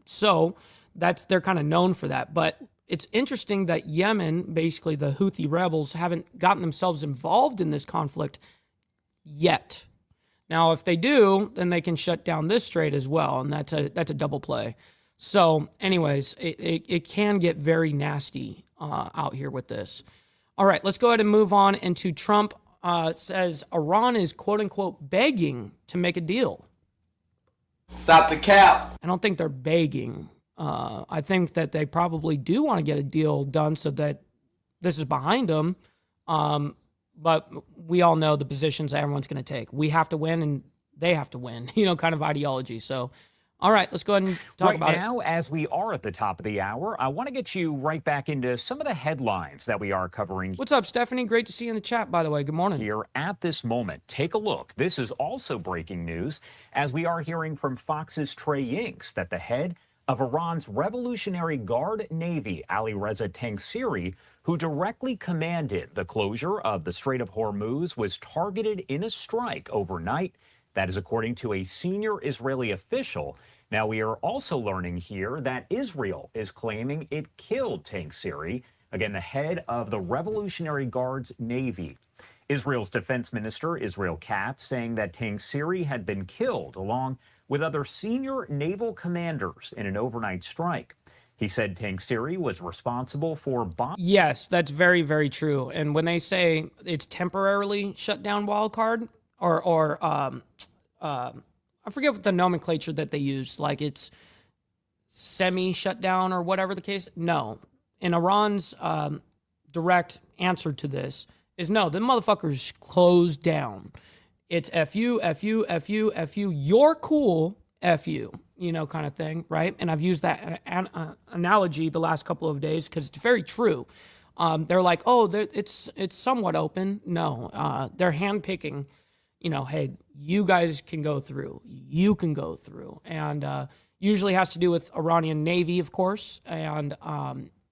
So they're kind of known for that. But it's interesting that Yemen, basically the Houthi rebels, haven't gotten themselves involved in this conflict yet. Now, if they do, then they can shut down this strait as well, and that's a double play. So, anyways, it can get very nasty out here with this. All right, let's go ahead and move on into Trump says Iran is quote-unquote begging to make a deal. Stop the cap. I don't think they're begging. I think that they probably do want to get a deal done so that this is behind them. But we all know the positions that everyone's going to take. We have to win and they have to win, kind of ideology. So, all right, let's go ahead and talk about it. Right now, as we are at the top of the hour, I want to get you right back into some of the headlines that we are covering. What's up, Stephanie? Great to see you in the chat, by the way. Good morning. Here at this moment. Take a look. This is also breaking news as we are hearing from Fox's Trey Yingst that the head of Iran's Revolutionary Guard Navy, Ali Reza Tangsiri, who directly commanded the closure of the Strait of Hormuz, was targeted in a strike overnight. That is according to a senior Israeli official. Now, we are also learning here that Israel is claiming it killed Tangsiri, again, the head of the Revolutionary Guard's Navy. Israel's defense minister, Israel Katz, saying that Tangsiri had been killed along with other senior naval commanders in an overnight strike. He said Tangsiri was responsible for Yes, that's very, very true. And when they say it's temporarily shut down wildcard, or I forget what the nomenclature that they use, like it's semi-shut down or whatever the case. No. In Iran's direct answer to this is no, the motherfuckers closed down. It's F you, F you, F you, F you, you're cool, F you, kind of thing, right? And I've used that analogy the last couple of days because it's very true. They're like, oh, it's somewhat open. No, they're handpicking, hey, you guys can go through. You can go through. And usually has to do with Iranian Navy, of course, and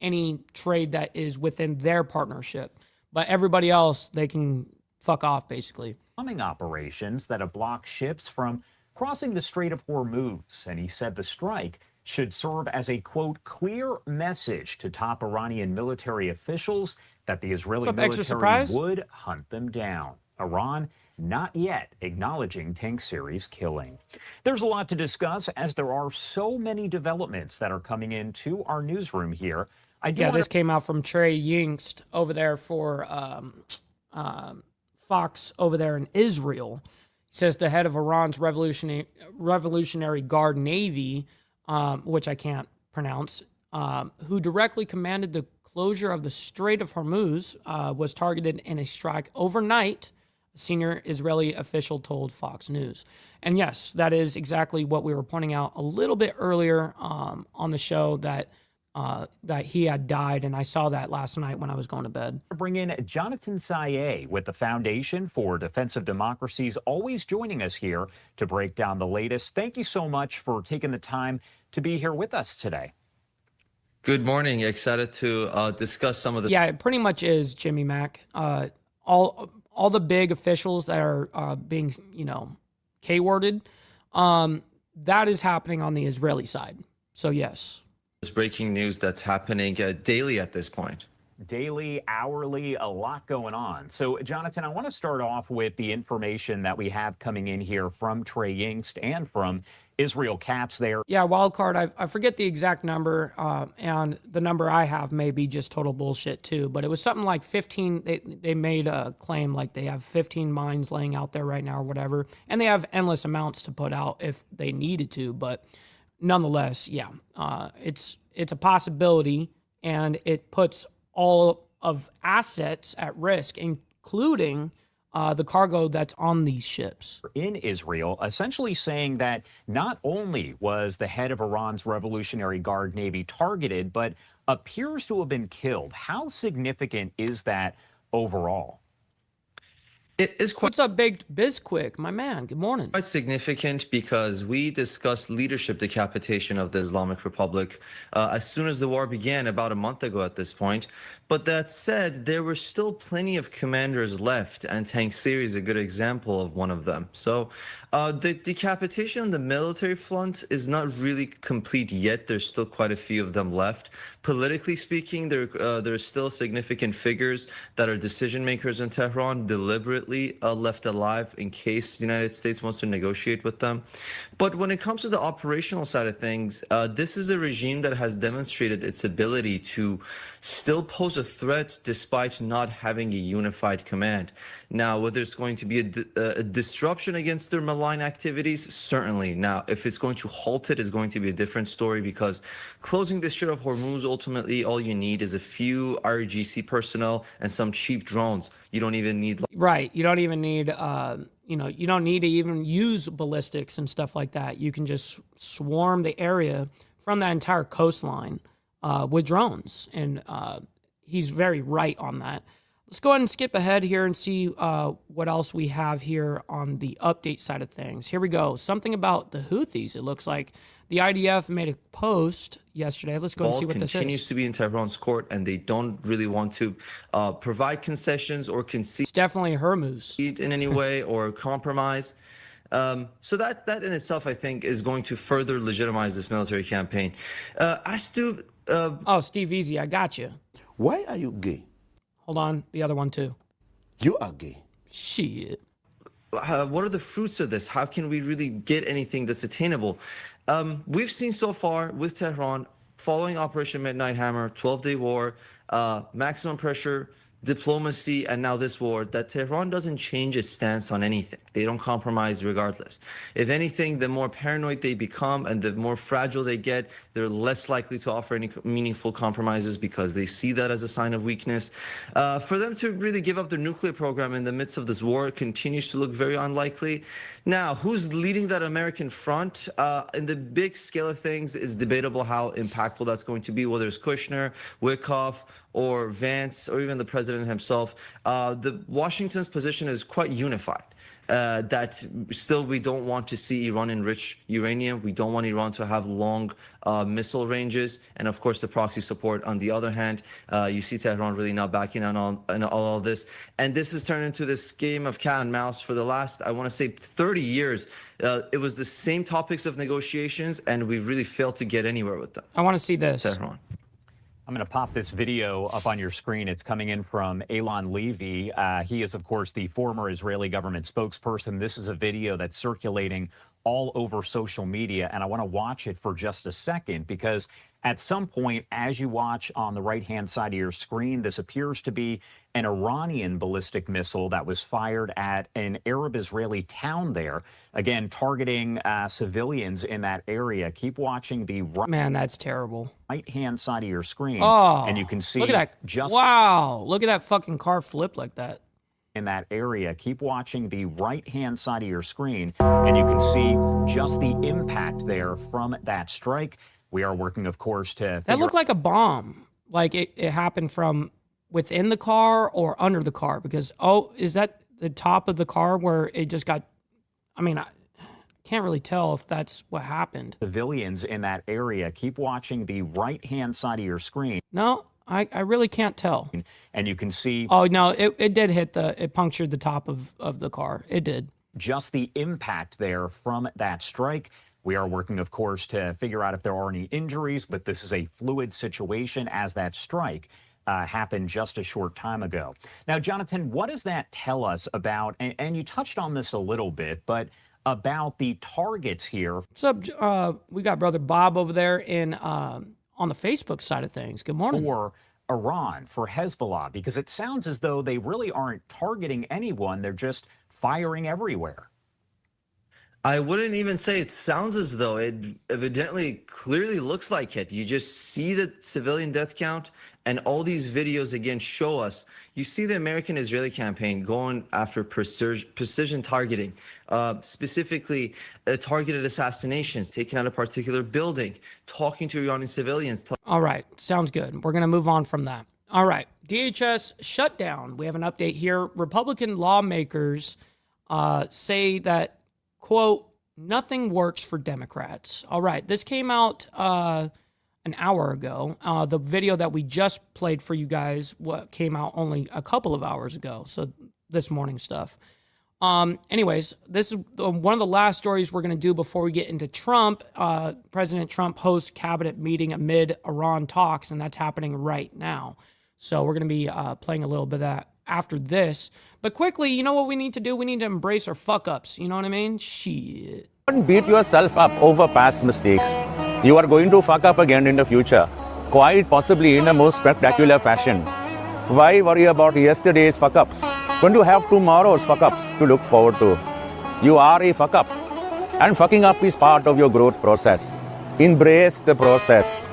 any trade that is within their partnership. But everybody else, they can fuck off, basically. Bombing operations that have blocked ships from crossing the Strait of Hormuz. And he said the strike should serve as a, quote, clear message to top Iranian military officials that the Israeli military would hunt them down. Iran not yet acknowledging Tangsiri's killing. There's a lot to discuss as there are so many developments that are coming into our newsroom here. This came out from Trey Yingst over there for Fox over there in Israel. He says the head of Iran's Revolutionary Guard Navy, which I can't pronounce, who directly commanded the closure of the Strait of Hormuz, was targeted in a strike overnight, a senior Israeli official told Fox News. And yes, that is exactly what we were pointing out a little bit earlier on the show, that he had died, and I saw that last night when I was going to bed. Bring in Jonathan Saye with the Foundation for Defensive Democracies, always joining us here to break down the latest. Thank you so much for taking the time to be here with us today. Good morning. Excited to discuss some of the... Yeah, it pretty much is, Jimmy Mack. All the big officials that are being, K-worded, that is happening on the Israeli side. So, yes. This breaking news that's happening daily at this point. Daily, hourly, a lot going on. So, Jonathan, I want to start off with the information that we have coming in here from Trey Yingst and from Israel Caps there. Yeah, wildcard, I forget the exact number, and the number I have may be just total bullshit too, but it was something like 15, they made a claim like they have 15 mines laying out there right now or whatever, and they have endless amounts to put out if they needed to, but nonetheless, yeah, it's a possibility, and it puts all of assets at risk, including the cargo that's on these ships. In Israel, essentially saying that not only was the head of Iran's Revolutionary Guard Navy targeted, but appears to have been killed. How significant is that overall? It is quite... What's up, Baked Bizquick, my man? Good morning. Quite significant because we discussed leadership decapitation of the Islamic Republic as soon as the war began, about a month ago at this point. But that said, there were still plenty of commanders left, and Tangsiri is a good example of one of them. So the decapitation on the military front is not really complete yet. There's still quite a few of them left. Politically speaking, there's still significant figures that are decision makers in Tehran deliberately left alive in case the United States wants to negotiate with them. But when it comes to the operational side of things, this is a regime that has demonstrated its ability to still pose a threat despite not having a unified command. Now, whether it's going to be a disruption against their malign activities, certainly. Now, if it's going to halt it, is going to be a different story, because closing the Strait of Hormuz, ultimately, all you need is a few RGC personnel and some cheap drones. You don't even need... Right. You don't even need, you don't need to even use ballistics and stuff like that. You can just swarm the area from that entire coastline with drones. And he's very right on that. Let's go ahead and skip ahead here and see what else we have here on the update side of things. Here we go. Something about the Houthis. It looks like the IDF made a post yesterday. Let's go and see what this is. Continues to be in Tehran's court, and they don't really want to provide concessions or concede. It's definitely Hormuz in any way or compromise. So that in itself, I think, is going to further legitimize this military campaign. As to oh, Steve Easy, I got you. Why are you gay? Hold on, the other one too. You are gay. Shit. What are the fruits of this? How can we really get anything that's attainable? We've seen so far with Tehran, following Operation Midnight Hammer, 12-day war, maximum pressure, diplomacy, and now this war, that Tehran doesn't change its stance on anything. They don't compromise regardless. If anything, the more paranoid they become and the more fragile they get, they're less likely to offer any meaningful compromises because they see that as a sign of weakness. For them to really give up their nuclear program in the midst of this war continues to look very unlikely. Now, who's leading that American front? In the big scale of things, it's debatable how impactful that's going to be, whether it's Kushner, Wickoff, or Vance, or even the president himself. The Washington's position is quite unified. That still we don't want to see Iran enrich uranium. We don't want Iran to have long missile ranges. And of course, the proxy support on the other hand. You see Tehran really not backing on all of this. And this has turned into this game of cat and mouse for the last, I want to say, 30 years. It was the same topics of negotiations, and we really failed to get anywhere with them. I want to see this. Tehran. I'm going to pop this video up on your screen. It's coming in from Eylon Levy. He is, of course, the former Israeli government spokesperson. This is a video that's circulating all over social media, and I want to watch it for just a second because at some point, as you watch on the right-hand side of your screen, this appears to be an Iranian ballistic missile that was fired at an Arab-Israeli town there, again, targeting civilians in that area. Keep watching the Man, that's terrible. right-hand side of your screen, Oh, and you can see look at that. just Wow, look at that fucking car flip like that. in that area. Keep watching the right-hand side of your screen, and you can see just the impact there from that strike. We are working, of course, to That looked like a bomb. Like it happened from within the car or under the car because, oh, is that the top of the car where it just got, I mean, I can't really tell if that's what happened. Civilians in that area. Keep watching the right-hand side of your screen. No, I really can't tell. And you can see. Oh, no, it did hit it punctured the top of the car. It did. Just the impact there from that strike. We are working, of course, to figure out if there are any injuries, but this is a fluid situation as that strike happened just a short time ago. Now, Jonathan, what does that tell us about, and you touched on this a little bit, but about the targets here? What's up? We got Brother Bob over there on the Facebook side of things. Good morning. For Iran, for Hezbollah, because it sounds as though they really aren't targeting anyone. They're just firing everywhere. I wouldn't even say it sounds as though it evidently clearly looks like it. You just see the civilian death count, and all these videos again show us. You see the American-Israeli campaign going after precision targeting, specifically targeted assassinations, taking out a particular building, talking to Iranian civilians. All right, sounds good. We're going to move on from that. All right, DHS shutdown. We have an update here. Republican lawmakers say that, quote, nothing works for Democrats. All right, this came out an hour ago. The video that we just played for you guys came out only a couple of hours ago, so this morning stuff. Anyways, this is one of the last stories we're going to do before we get into Trump. President Trump hosts cabinet meeting amid Iran talks, and that's happening right now. So we're going to be playing a little bit of that after this. But quickly, you know what we need to do? We need to embrace our fuck-ups. You know what I mean? Shit. Don't beat yourself up over past mistakes. You are going to fuck up again in the future, quite possibly in a most spectacular fashion. Why worry about yesterday's fuck-ups when you have tomorrow's fuck-ups to look forward to? You are a fuck-up, and fucking up is part of your growth process. Embrace the process.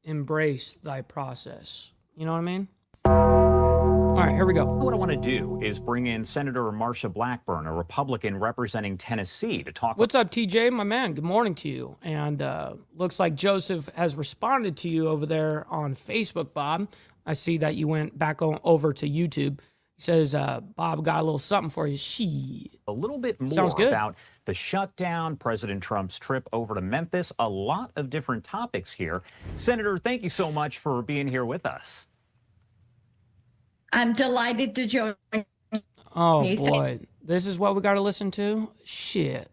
Embrace thy process. You know what I mean? All right, here we go. What I want to do is bring in Senator Marsha Blackburn, a Republican representing Tennessee, to talk. What's up, TJ? My man, good morning to you. And looks like Joseph has responded to you over there on Facebook, Bob. I see that you went back over to YouTube. He says, Bob got a little something for you. Shit. A little bit more about the shutdown, President Trump's trip over to Memphis, a lot of different topics here. Senator, thank you so much for being here with us. I'm delighted to join. Oh, boy. This is what we got to listen to? Shit.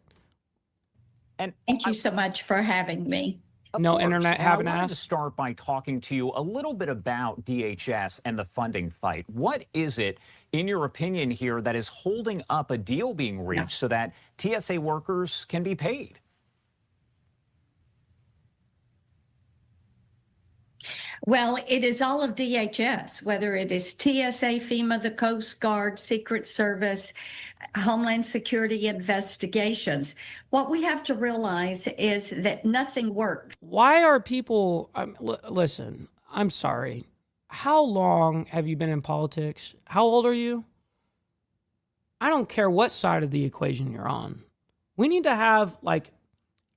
And thank you so much for having me. No internet having I wanted ass. to start by talking to you a little bit about DHS and the funding fight. What is it, in your opinion here, that is holding up a deal being reached so that TSA workers can be paid? Well, it is all of DHS, whether it is TSA, FEMA, the Coast Guard, Secret Service, Homeland Security investigations. What we have to realize is that nothing works. Why are people, listen, I'm sorry. How long have you been in politics? How old are you? I don't care what side of the equation you're on. We need to have like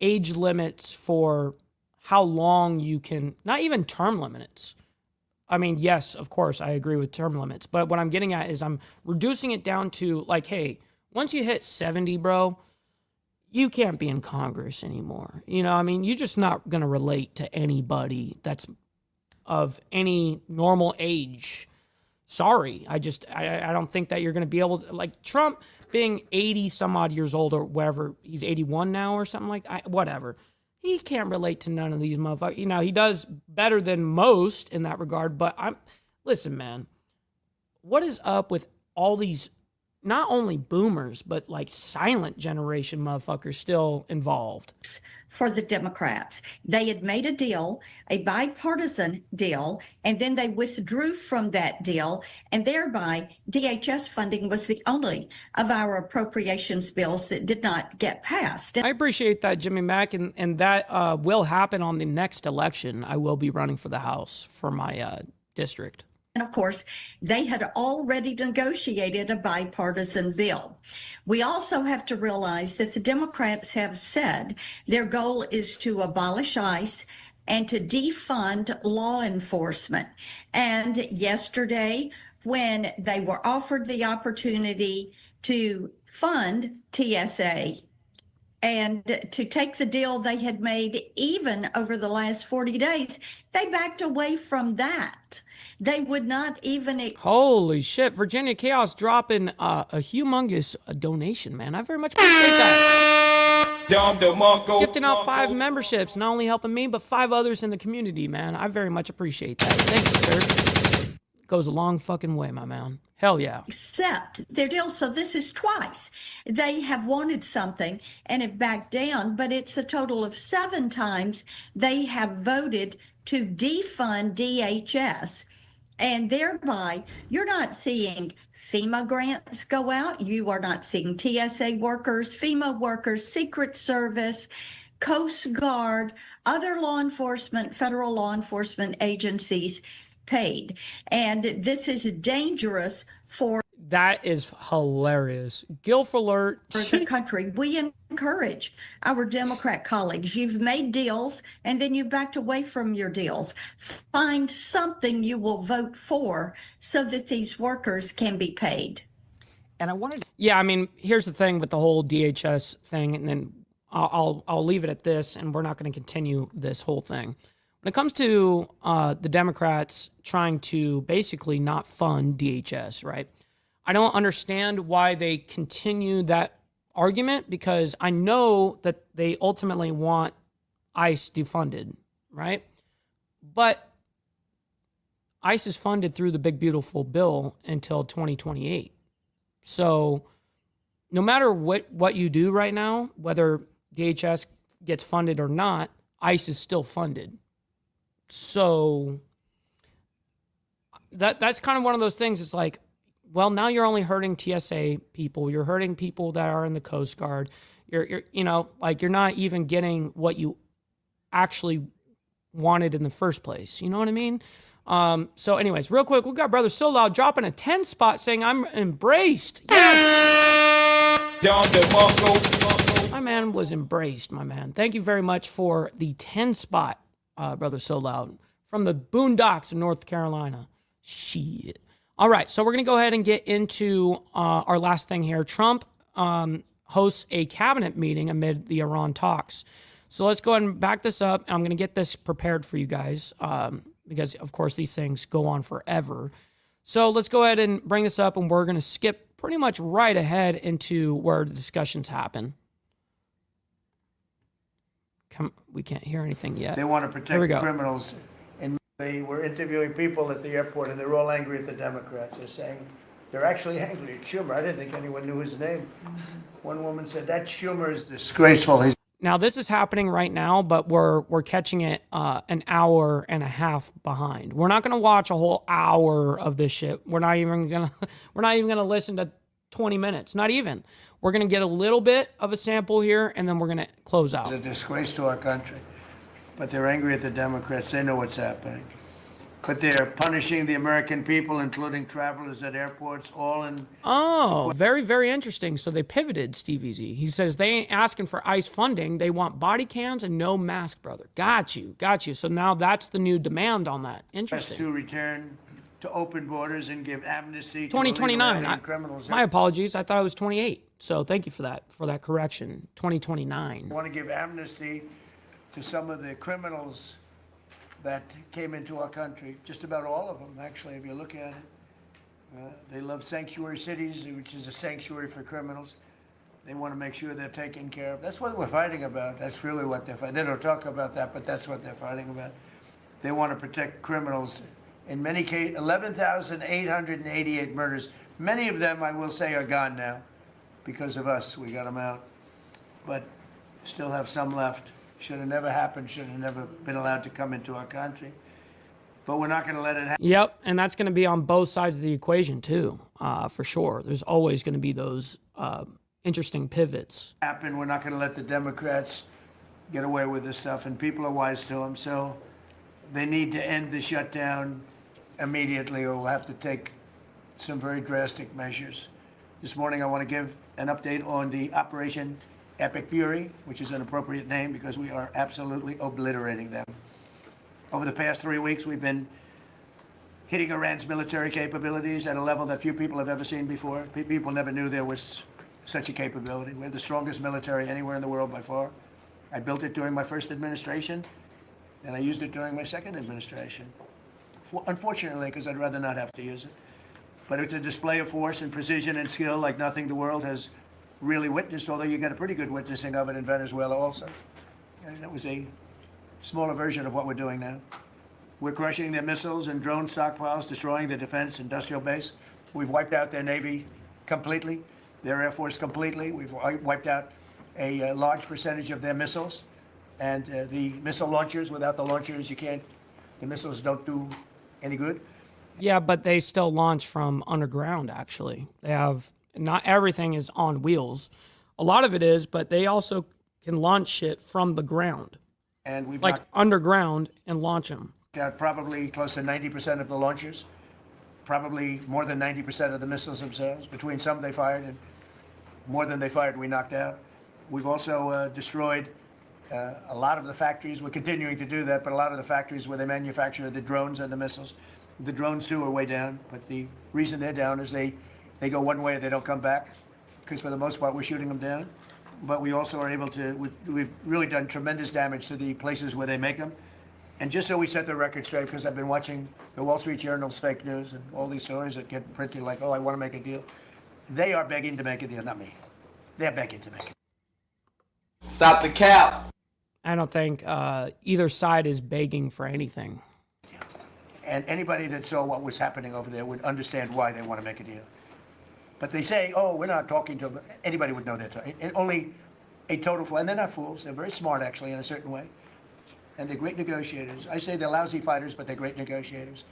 age limits for how long you can, not even term limits. I mean, yes, of course, I agree with term limits. But what I'm getting at is I'm reducing it down to like, hey, once you hit 70, bro, you can't be in Congress anymore. You know, I mean, you're just not going to relate to anybody that's of any normal age. Sorry. I don't think that you're going to be able to, like Trump being 80 some odd years old or wherever, he's 81 now or something like whatever. He can't relate to none of these motherfuckers. You know, he does better than most in that regard, but listen, man, what is up with all these, not only boomers, but like silent generation motherfuckers still involved? For the Democrats, they had made a deal, a bipartisan deal, and then they withdrew from that deal, and thereby DHS funding was the only of our appropriations bills that did not get passed. I appreciate that, Jimmy Mack, and that will happen on the next election. I will be running for the House for my district. And of course, they had already negotiated a bipartisan bill. We also have to realize that the Democrats have said their goal is to abolish ICE and to defund law enforcement. And yesterday, when they were offered the opportunity to fund TSA and to take the deal they had made even over the last 40 days, they backed away from that. They would not even... Holy shit. Virginia Chaos dropping a humongous donation, man. I very much appreciate that. Gifting out 5 memberships, not only helping me, but 5 others in the community, man. I very much appreciate that. Thank you, sir. Goes a long fucking way, my man. Hell yeah. Accept their deal. So this is twice. They have wanted something and have backed down, but it's a total of 7 times they have voted to defund DHS. And thereby, you're not seeing FEMA grants go out. You are not seeing TSA workers, FEMA workers, Secret Service, Coast Guard, other law enforcement, federal law enforcement agencies paid. And this is dangerous for... That is hilarious. Gilf alert. For the country. We encourage our Democrat colleagues. You've made deals and then you backed away from your deals. Find something you will vote for so that these workers can be paid. And I wanted... Yeah, I mean, here's the thing with the whole DHS thing, and then I'll leave it at this, and we're not going to continue this whole thing. When it comes to the Democrats trying to basically not fund DHS, right? I don't understand why they continue that argument, because I know that they ultimately want ICE defunded, right? But ICE is funded through the big, beautiful bill until 2028. So no matter what you do right now, whether DHS gets funded or not, ICE is still funded. So that's kind of one of those things. It's like, well, now you're only hurting TSA people. You're hurting people that are in the Coast Guard. You're you're not even getting what you actually wanted in the first place. You know what I mean? So anyways, real quick, we got Brother So Loud dropping a 10 spot saying, I'm embraced. Yes. My man was embraced, my man. Thank you very much for the 10 spot, Brother So Loud, from the boondocks of North Carolina. Shit. All right, so we're going to go ahead and get into our last thing here. Trump hosts a cabinet meeting amid the Iran talks. So let's go ahead and back this up. I'm going to get this prepared for you guys because, of course, these things go on forever. So let's go ahead and bring this up, and we're going to skip pretty much right ahead into where the discussions happen. We can't hear anything yet. They want to protect criminals. And they were interviewing people at the airport, and they're all angry at the Democrats. They're saying, they're actually angry at Schumer. I didn't think anyone knew his name. One woman said, that Schumer is disgraceful. He's Now this is happening right now, but we're catching it an hour and a half behind. We're not gonna watch a whole hour of this shit. We're not even gonna listen to 20 minutes. Not even. We're gonna get a little bit of a sample here, and then we're gonna close out. It's a disgrace to our country, but they're angry at the Democrats. They know what's happening. But they're punishing the American people, including travelers at airports, all in... Oh, very, very interesting. So they pivoted, Steve Easy. He says they ain't asking for ICE funding. They want body cams and no mask, brother. Got you. So now that's the new demand on that. Interesting. To return to open borders and give amnesty to 2029. criminals. My apologies. I thought it was 28. So thank you for that correction. 2029. I want to give amnesty to some of the criminals that came into our country, just about all of them, actually, if you look at it. They love sanctuary cities, which is a sanctuary for criminals. They want to make sure they're taken care of. That's what we're fighting about. That's really what they're fighting. They don't talk about that, but that's what they're fighting about. They want to protect criminals. In many cases, 11,888 murders. Many of them, I will say, are gone now because of us. We got them out. But still have some left. Should have never happened, should have never been allowed to come into our country. But we're not going to let it happen. Yep, and that's going to be on both sides of the equation, too, for sure. There's always going to be those interesting pivots. We're not going to let the Democrats get away with this stuff, and people are wise to them. So they need to end the shutdown immediately, or we'll have to take some very drastic measures. This morning, I want to give an update on the Operation Epic Fury, which is an appropriate name because we are absolutely obliterating them. Over the past 3 weeks, we've been hitting Iran's military capabilities at a level that few people have ever seen before. People never knew there was such a capability. We're the strongest military anywhere in the world by far. I built it during my first administration, and I used it during my second administration. Unfortunately, because I'd rather not have to use it. But it's a display of force and precision and skill like nothing the world has really witnessed, although you got a pretty good witnessing of it in Venezuela also. And that was a smaller version of what we're doing now. We're crushing their missiles and drone stockpiles, destroying the defense industrial base. We've wiped out their Navy completely, their Air Force completely. We've wiped out a large percentage of their missiles. And the missile launchers, without the launchers, the missiles don't do any good. Yeah, but they still launch from underground, actually. They have... Not everything is on wheels. A lot of it is, but they also can launch shit from the ground. And we've like underground and launch them. Got probably close to 90% of the launchers, probably more than 90% of the missiles themselves. Between some they fired and more than they fired, we knocked out. We've also destroyed a lot of the factories. We're continuing to do that, but a lot of the factories where they manufacture the drones and the missiles. The drones too are way down, but the reason they're down is they go one way and they don't come back, because for the most part we're shooting them down. But we also are able to, we've really done tremendous damage to the places where they make them. And just so we set the record straight, because I've been watching the Wall Street Journal's fake news and all these stories that get printed like, oh, I want to make a deal. They are begging to make a deal, not me. They're begging to make it. Stop the cap. I don't think either side is begging for anything. And anybody that saw what was happening over there would understand why they want to make a deal. But they say, oh, we're not talking to them. Anybody would know that. And only a total fool. And they're not fools. They're very smart, actually, in a certain way. And they're great negotiators. I say they're lousy fighters, but they're great negotiators.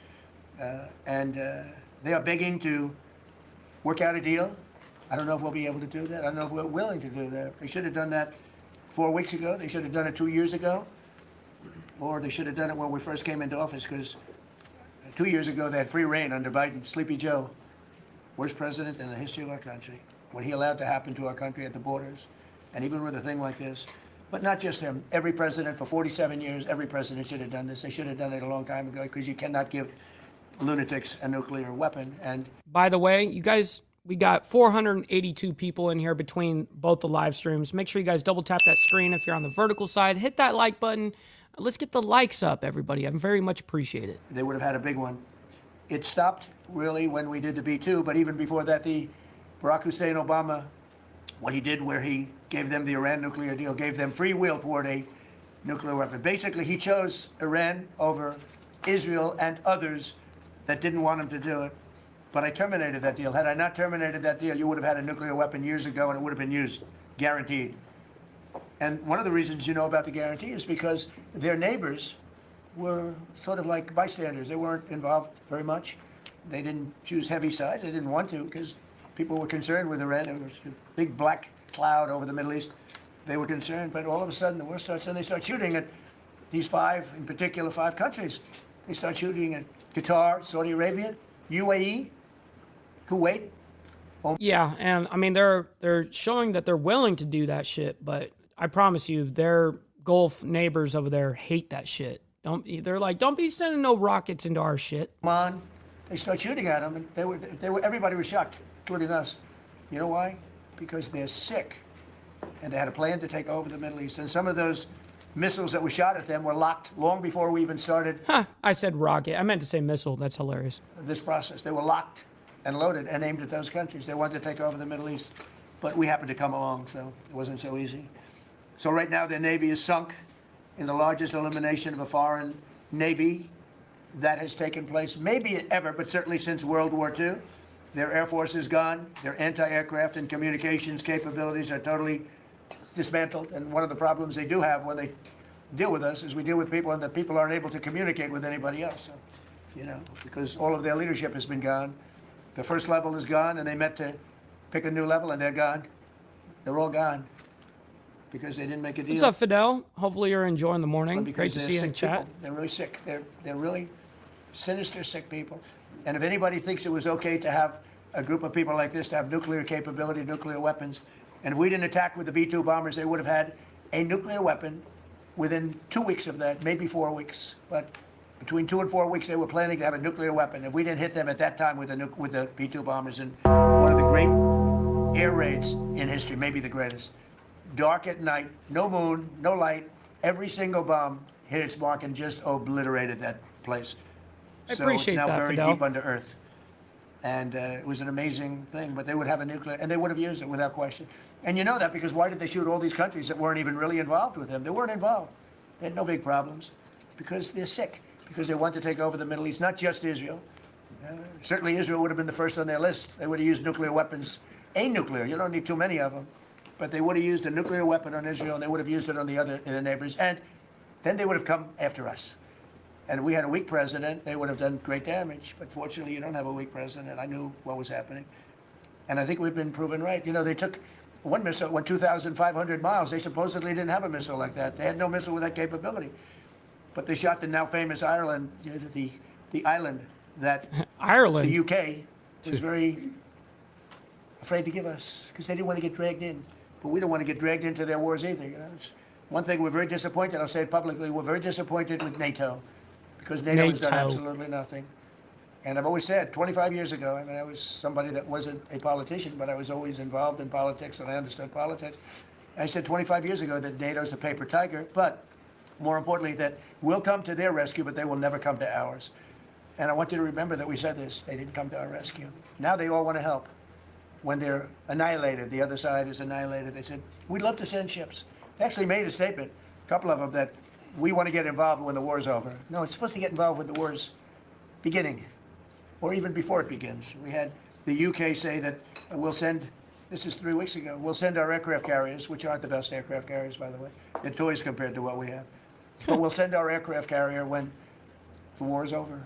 They are begging to work out a deal. I don't know if we'll be able to do that. I don't know if we're willing to do that. They should have done that 4 weeks ago. They should have done it 2 years ago. Or they should have done it when we first came into office, because 2 years ago they had free reign under Biden. Sleepy Joe. Worst president in the history of our country. What he allowed to happen to our country at the borders, and even with a thing like this. But not just him. Every president for 47 years, every president should have done this. They should have done it a long time ago, because you cannot give lunatics a nuclear weapon. And by the way, you guys, we got 482 people in here between both the live streams. Make sure you guys double tap that screen if you're on the vertical side. Hit that like button. Let's get the likes up, everybody. I very much appreciate it. They would have had a big one. It stopped, really, when we did the B-2, but even before that, the Barack Hussein Obama, what he did where he gave them the Iran nuclear deal, gave them free will toward a nuclear weapon. Basically, he chose Iran over Israel and others that didn't want him to do it. But I terminated that deal. Had I not terminated that deal, you would have had a nuclear weapon years ago, and it would have been used, guaranteed. And one of the reasons you know about the guarantee is because their neighbors were sort of like bystanders. They weren't involved very much. They didn't choose heavy sides. They didn't want to because people were concerned with Iran. There was a big black cloud over the Middle East. They were concerned, but all of a sudden the war starts and they start shooting at these five, in particular, 5 countries. They start shooting at Qatar, Saudi Arabia, UAE, Kuwait. Yeah, and I mean they're showing that they're willing to do that shit, but I promise you, their Gulf neighbors over there hate that shit. They're like, don't be sending no rockets into our shit. Come on, they start shooting at them, and everybody was shocked, including us. You know why? Because they're sick, and they had a plan to take over the Middle East. And some of those missiles that were shot at them were locked long before we even started. I said rocket. I meant to say missile. That's hilarious. This process, they were locked and loaded and aimed at those countries. They wanted to take over the Middle East, but we happened to come along, so it wasn't so easy. So right now, their Navy is sunk in the largest elimination of a foreign Navy that has taken place, maybe ever, but certainly since World War II. Their Air Force is gone. Their anti-aircraft and communications capabilities are totally dismantled. And one of the problems they do have when they deal with us is we deal with people and the people aren't able to communicate with anybody else. So, because all of their leadership has been gone. The first level is gone, and they meant to pick a new level, and they're gone. They're all gone. Because they didn't make a deal. What's up, Fidel? Hopefully you're enjoying the morning. Great to see you in the chat. They're really sick. They're really sinister, sick people. And if anybody thinks it was okay to have a group of people like this to have nuclear capability, nuclear weapons, and if we didn't attack with the B-2 bombers, they would have had a nuclear weapon within 2 weeks of that, maybe 4 weeks. But between 2 and 4 weeks, they were planning to have a nuclear weapon. If we didn't hit them at that time with the B-2 bombers, and one of the great air raids in history, maybe the greatest. Dark at night, no moon, no light. Every single bomb hit its mark and just obliterated that place. I So appreciate it's now that, buried Fidel. deep under earth. And it was an amazing thing. But they would have a nuclear, and they would have used it without question. And you know that because why did they shoot all these countries that weren't even really involved with them? They weren't involved. They had no big problems because they're sick, because they want to take over the Middle East, not just Israel. Certainly Israel would have been the first on their list. They would have used nuclear weapons, a nuclear. You don't need too many of them. But they would have used a nuclear weapon on Israel, and they would have used it on the neighbors. And then they would have come after us. And if we had a weak president, they would have done great damage. But fortunately, you don't have a weak president. I knew what was happening. And I think we've been proven right. They took one missile, went 2,500 miles. They supposedly didn't have a missile like that. They had no missile with that capability. But they shot the now famous Ireland, the island that Ireland. the UK was very afraid to give us because they didn't want to get dragged in. But we don't want to get dragged into their wars either. It's one thing we're very disappointed, I'll say it publicly, we're very disappointed with NATO because NATO has done absolutely nothing. And I've always said, 25 years ago, I mean, I was somebody that wasn't a politician, but I was always involved in politics and I understood politics. I said 25 years ago that NATO's a paper tiger, but more importantly, that we'll come to their rescue, but they will never come to ours. And I want you to remember that we said this, they didn't come to our rescue. Now they all want to help. When they're annihilated, the other side is annihilated. They said, we'd love to send ships. They actually made a statement, a couple of them, that we want to get involved when the war's over. No, it's supposed to get involved when the war's beginning, or even before it begins. We had the UK say that we'll send, this is 3 weeks ago, we'll send our aircraft carriers, which aren't the best aircraft carriers, by the way. They're toys compared to what we have. But we'll send our aircraft carrier when the war's over.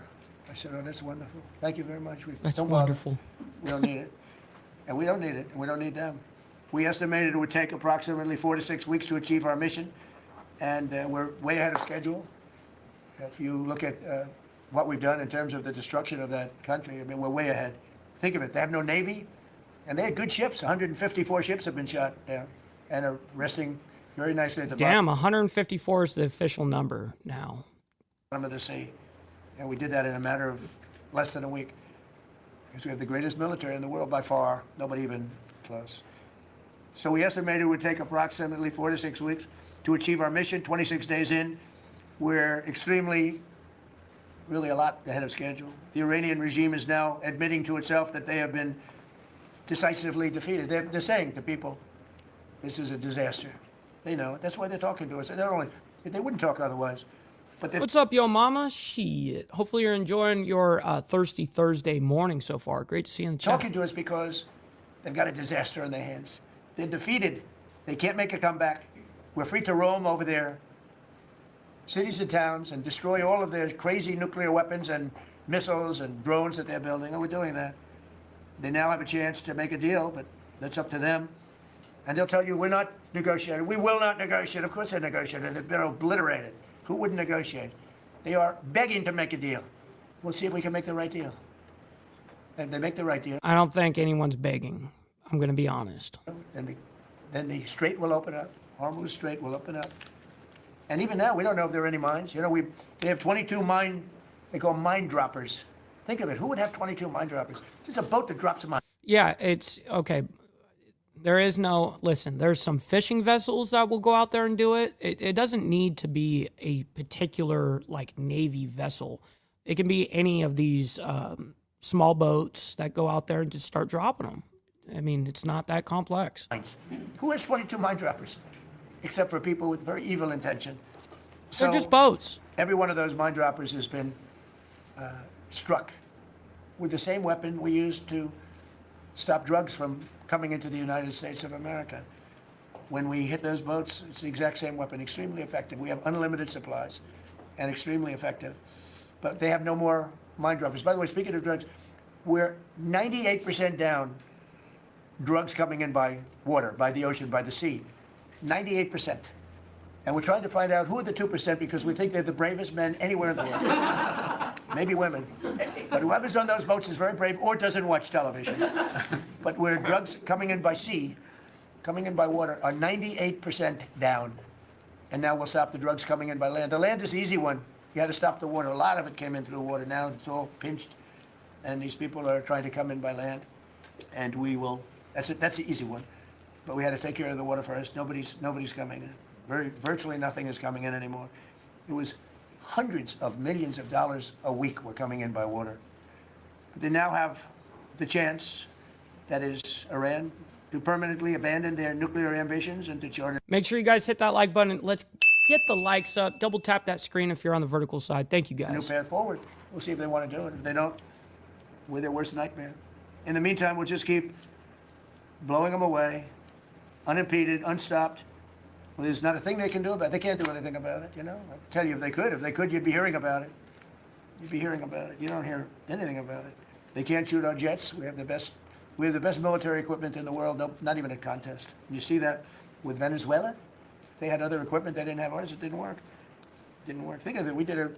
I said, oh, that's wonderful. Thank you very much. That's wonderful. We don't need it. And we don't need it, and we don't need them. We estimated it would take approximately 4 to 6 weeks to achieve our mission, and we're way ahead of schedule. If you look at what we've done in terms of the destruction of that country, I mean, we're way ahead. Think of it, they have no Navy, and they had good ships. 154 ships have been shot down and are resting very nicely at the Damn, 154 is the official number now. bottom of the sea. And we did that in a matter of less than a week. Because we have the greatest military in the world by far, nobody even close. So we estimated it would take approximately 4 to 6 weeks to achieve our mission. 26 days in, we're really a lot ahead of schedule. The Iranian regime is now admitting to itself that they have been decisively defeated. They're saying to people, this is a disaster. They know it. That's why they're talking to us. They wouldn't talk otherwise. But what's up, yo mama? Shit. Hopefully you're enjoying your Thirsty Thursday morning so far. Great to see you in the chat. Talking to us because they've got a disaster on their hands. They're defeated. They can't make a comeback. We're free to roam over their cities and towns and destroy all of their crazy nuclear weapons and missiles and drones that they're building, and we're doing that. They now have a chance to make a deal, but that's up to them. And they'll tell you, we're not negotiating. We will not negotiate. Of course they're negotiating. They've been obliterated. Who wouldn't negotiate? They are begging to make a deal. We'll see if we can make the right deal. And if they make the right deal, I don't think anyone's begging. I'm going to be honest. then the strait will open up. Hormuz Strait will open up. And even now, we don't know if there are any mines. You know, they have 22 they call mine droppers. Think of it. Who would have 22 mine droppers? There's a boat that drops a mine. Yeah, it's okay. There is no, listen, there's some fishing vessels that will go out there and do it. It doesn't need to be a particular, like, Navy vessel. It can be any of these small boats that go out there and just start dropping them. I mean, it's not that complex. Who has 22 mine droppers? Except for people with very evil intention. They're just boats. Every one of those mine droppers has been struck with the same weapon we used to stop drugs from coming into the United States of America. When we hit those boats, it's the exact same weapon, extremely effective. We have unlimited supplies and extremely effective. But they have no more mine droppers. By the way, speaking of drugs, we're 98% down drugs coming in by water, by the ocean, by the sea. 98%. And we're trying to find out who are the 2% because we think they're the bravest men anywhere in the world. Maybe women. But whoever's on those boats is very brave or doesn't watch television. But where drugs coming in by sea, coming in by water, are 98% down. And now we'll stop the drugs coming in by land. The land is the easy one. You had to stop the water. A lot of it came in through the water. Now it's all pinched. And these people are trying to come in by land. And we will, that's the easy one. But we had to take care of the water first. Nobody's coming in. Virtually nothing is coming in anymore. It was hundreds of millions of dollars a week were coming in by water. But they now have the chance, that is Iran, to permanently abandon their nuclear ambitions and to charter. Make sure you guys hit that like button. Let's get the likes up. Double tap that screen if you're on the vertical side. Thank you, guys. A new path forward. We'll see if they want to do it. If they don't, we're their worst nightmare. In the meantime, we'll just keep blowing them away, unimpeded, unstopped. Well, there's not a thing they can do about it. They can't do anything about it, you know. I tell you, if they could, you'd be hearing about it. You'd be hearing about it. You don't hear anything about it. They can't shoot our jets. We have the best military equipment in the world. No, not even a contest. You see that with Venezuela? They had other equipment. They didn't have ours. It didn't work. Didn't work. Think of it. We did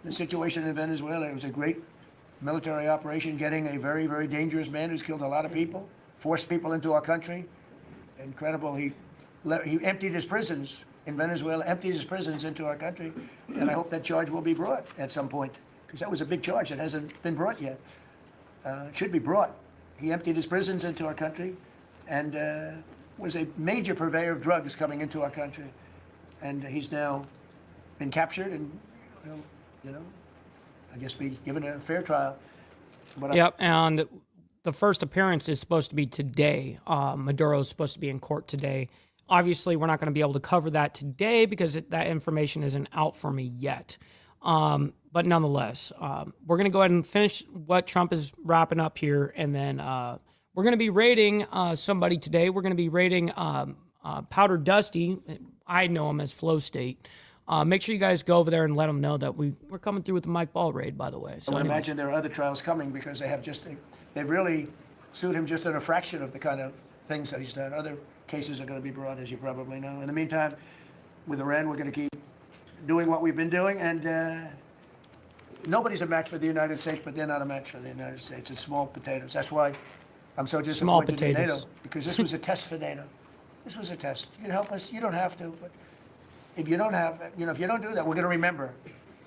the situation in Venezuela. It was a great military operation, getting a very, very dangerous man who's killed a lot of people, forced people into our country. Incredible. He emptied his prisons in Venezuela, emptied his prisons into our country, and I hope that charge will be brought at some point, because that was a big charge that hasn't been brought yet. It should be brought. He emptied his prisons into our country and was a major purveyor of drugs coming into our country. And he's now been captured and, you know, I guess be given a fair trial. But yep, and the first appearance is supposed to be today. Maduro is supposed to be in court today. Obviously, we're not going to be able to cover that today because that information isn't out for me yet. But nonetheless, we're going to go ahead and finish what Trump is wrapping up here. And then we're going to be rating somebody today. We're going to be rating Powder Dusty. I know him as Flow State. Make sure you guys go over there and let them know that we're coming through with the Mike Ball raid, by the way. So I would imagine there are other trials coming because they've really sued him just in a fraction of the kind of things that he's done. Other cases are going to be brought, as you probably know. In the meantime, with Iran, we're going to keep doing what we've been doing, and nobody's a match for the United States, but they're not a match for the United States. It's small potatoes. That's why I'm so disappointed in NATO, because this was a test for NATO. This was a test. You can help us. You don't have to, but if you don't have, if you don't do that, we're going to remember.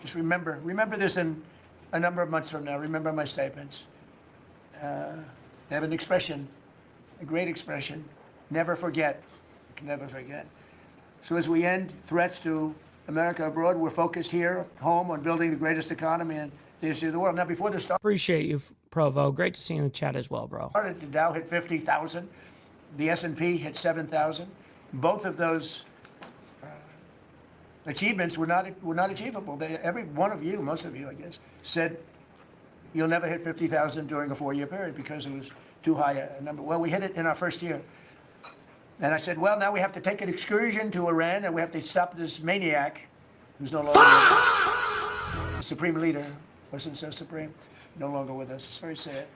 Just remember this in a number of months from now. Remember my statements. They have an expression, a great expression. Never forget. You can never forget. So as we end threats to America abroad, we're focused here at home on building the greatest economy in the history of the world. Now, before the start, appreciate you, Provo. Great to see you in the chat as well, bro. The Dow hit 50,000. The S&P hit 7,000. Both of those achievements were not achievable. Every one of you, most of you, I guess, said you'll never hit 50,000 during a 4-year period because it was too high a number. Well, we hit it in our first year. And I said, well, now we have to take an excursion to Iran, and we have to stop this maniac who's no longer with us. The supreme leader wasn't so supreme, no longer with us. It's very sad.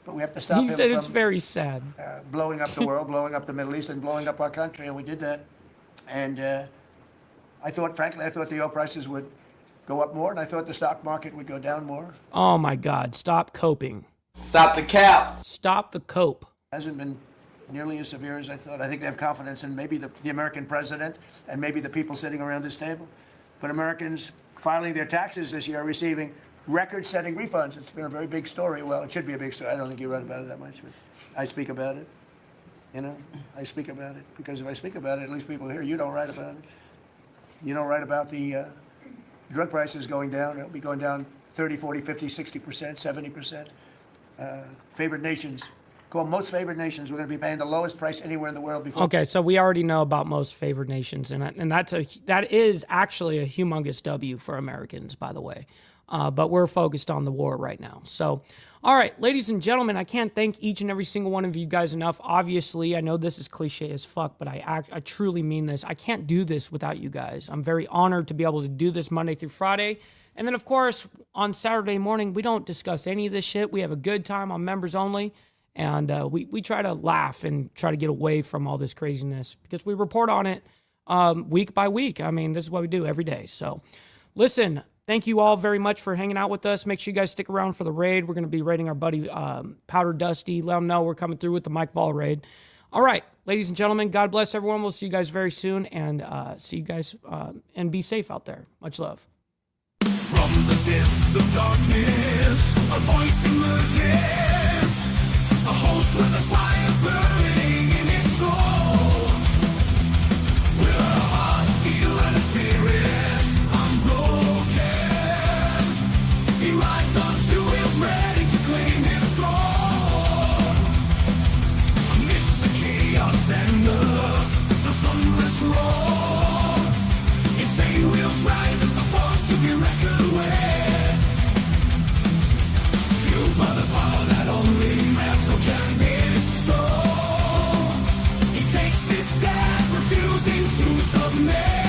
But we have to stop him said from it's very sad. Blowing up the world, blowing up the Middle East, and blowing up our country, and we did that. And I thought, frankly, the oil prices would go up more, and I thought the stock market would go down more. Oh, my God. Stop coping. Stop the cap. Stop the cope. Hasn't been nearly as severe as I thought. I think they have confidence in maybe the American president and maybe the people sitting around this table. But Americans filing their taxes this year are receiving record-setting refunds. It's been a very big story. Well, it should be a big story. I don't think you read about it that much, but I speak about it. You know, I speak about it because if I speak about it, at least people hear. You don't write about it. You don't write about the drug prices going down. It'll be going down 30, 40, 50, 60%, 70%. Favored nations. Called most favored nations. We're going to be paying the lowest price anywhere in the world before. Okay, so we already know about most favored nations, and that is actually a humongous W for Americans, by the way. But we're focused on the war right now. So, all right, ladies and gentlemen, I can't thank each and every single one of you guys enough. Obviously, I know this is cliche as fuck, but I truly mean this. I can't do this without you guys. I'm very honored to be able to do this Monday through Friday. And then, of course, on Saturday morning, we don't discuss any of this shit. We have a good time on members only. And we try to laugh and try to get away from all this craziness because we report on it week by week. I mean, this is what we do every day. So, listen, thank you all very much for hanging out with us. Make sure you guys stick around for the raid. We're going to be raiding our buddy Powder Dusty. Let him know we're coming through with the Mike Ball raid. All right, ladies and gentlemen, God bless everyone. We'll see you guys very soon. And see you guys and be safe out there. Much love. From the depths of darkness, a voice emerges. A host with a fire burning in his soul. With a heart, steel, and a spirit unbroken. He rides on two wheels, ready to claim his throne. Amidst the chaos and the thunderous roar, insane wheels rise as a force to be reckoned with. Fueled by the power that only metal can bestow. He takes his stand, refusing to submit.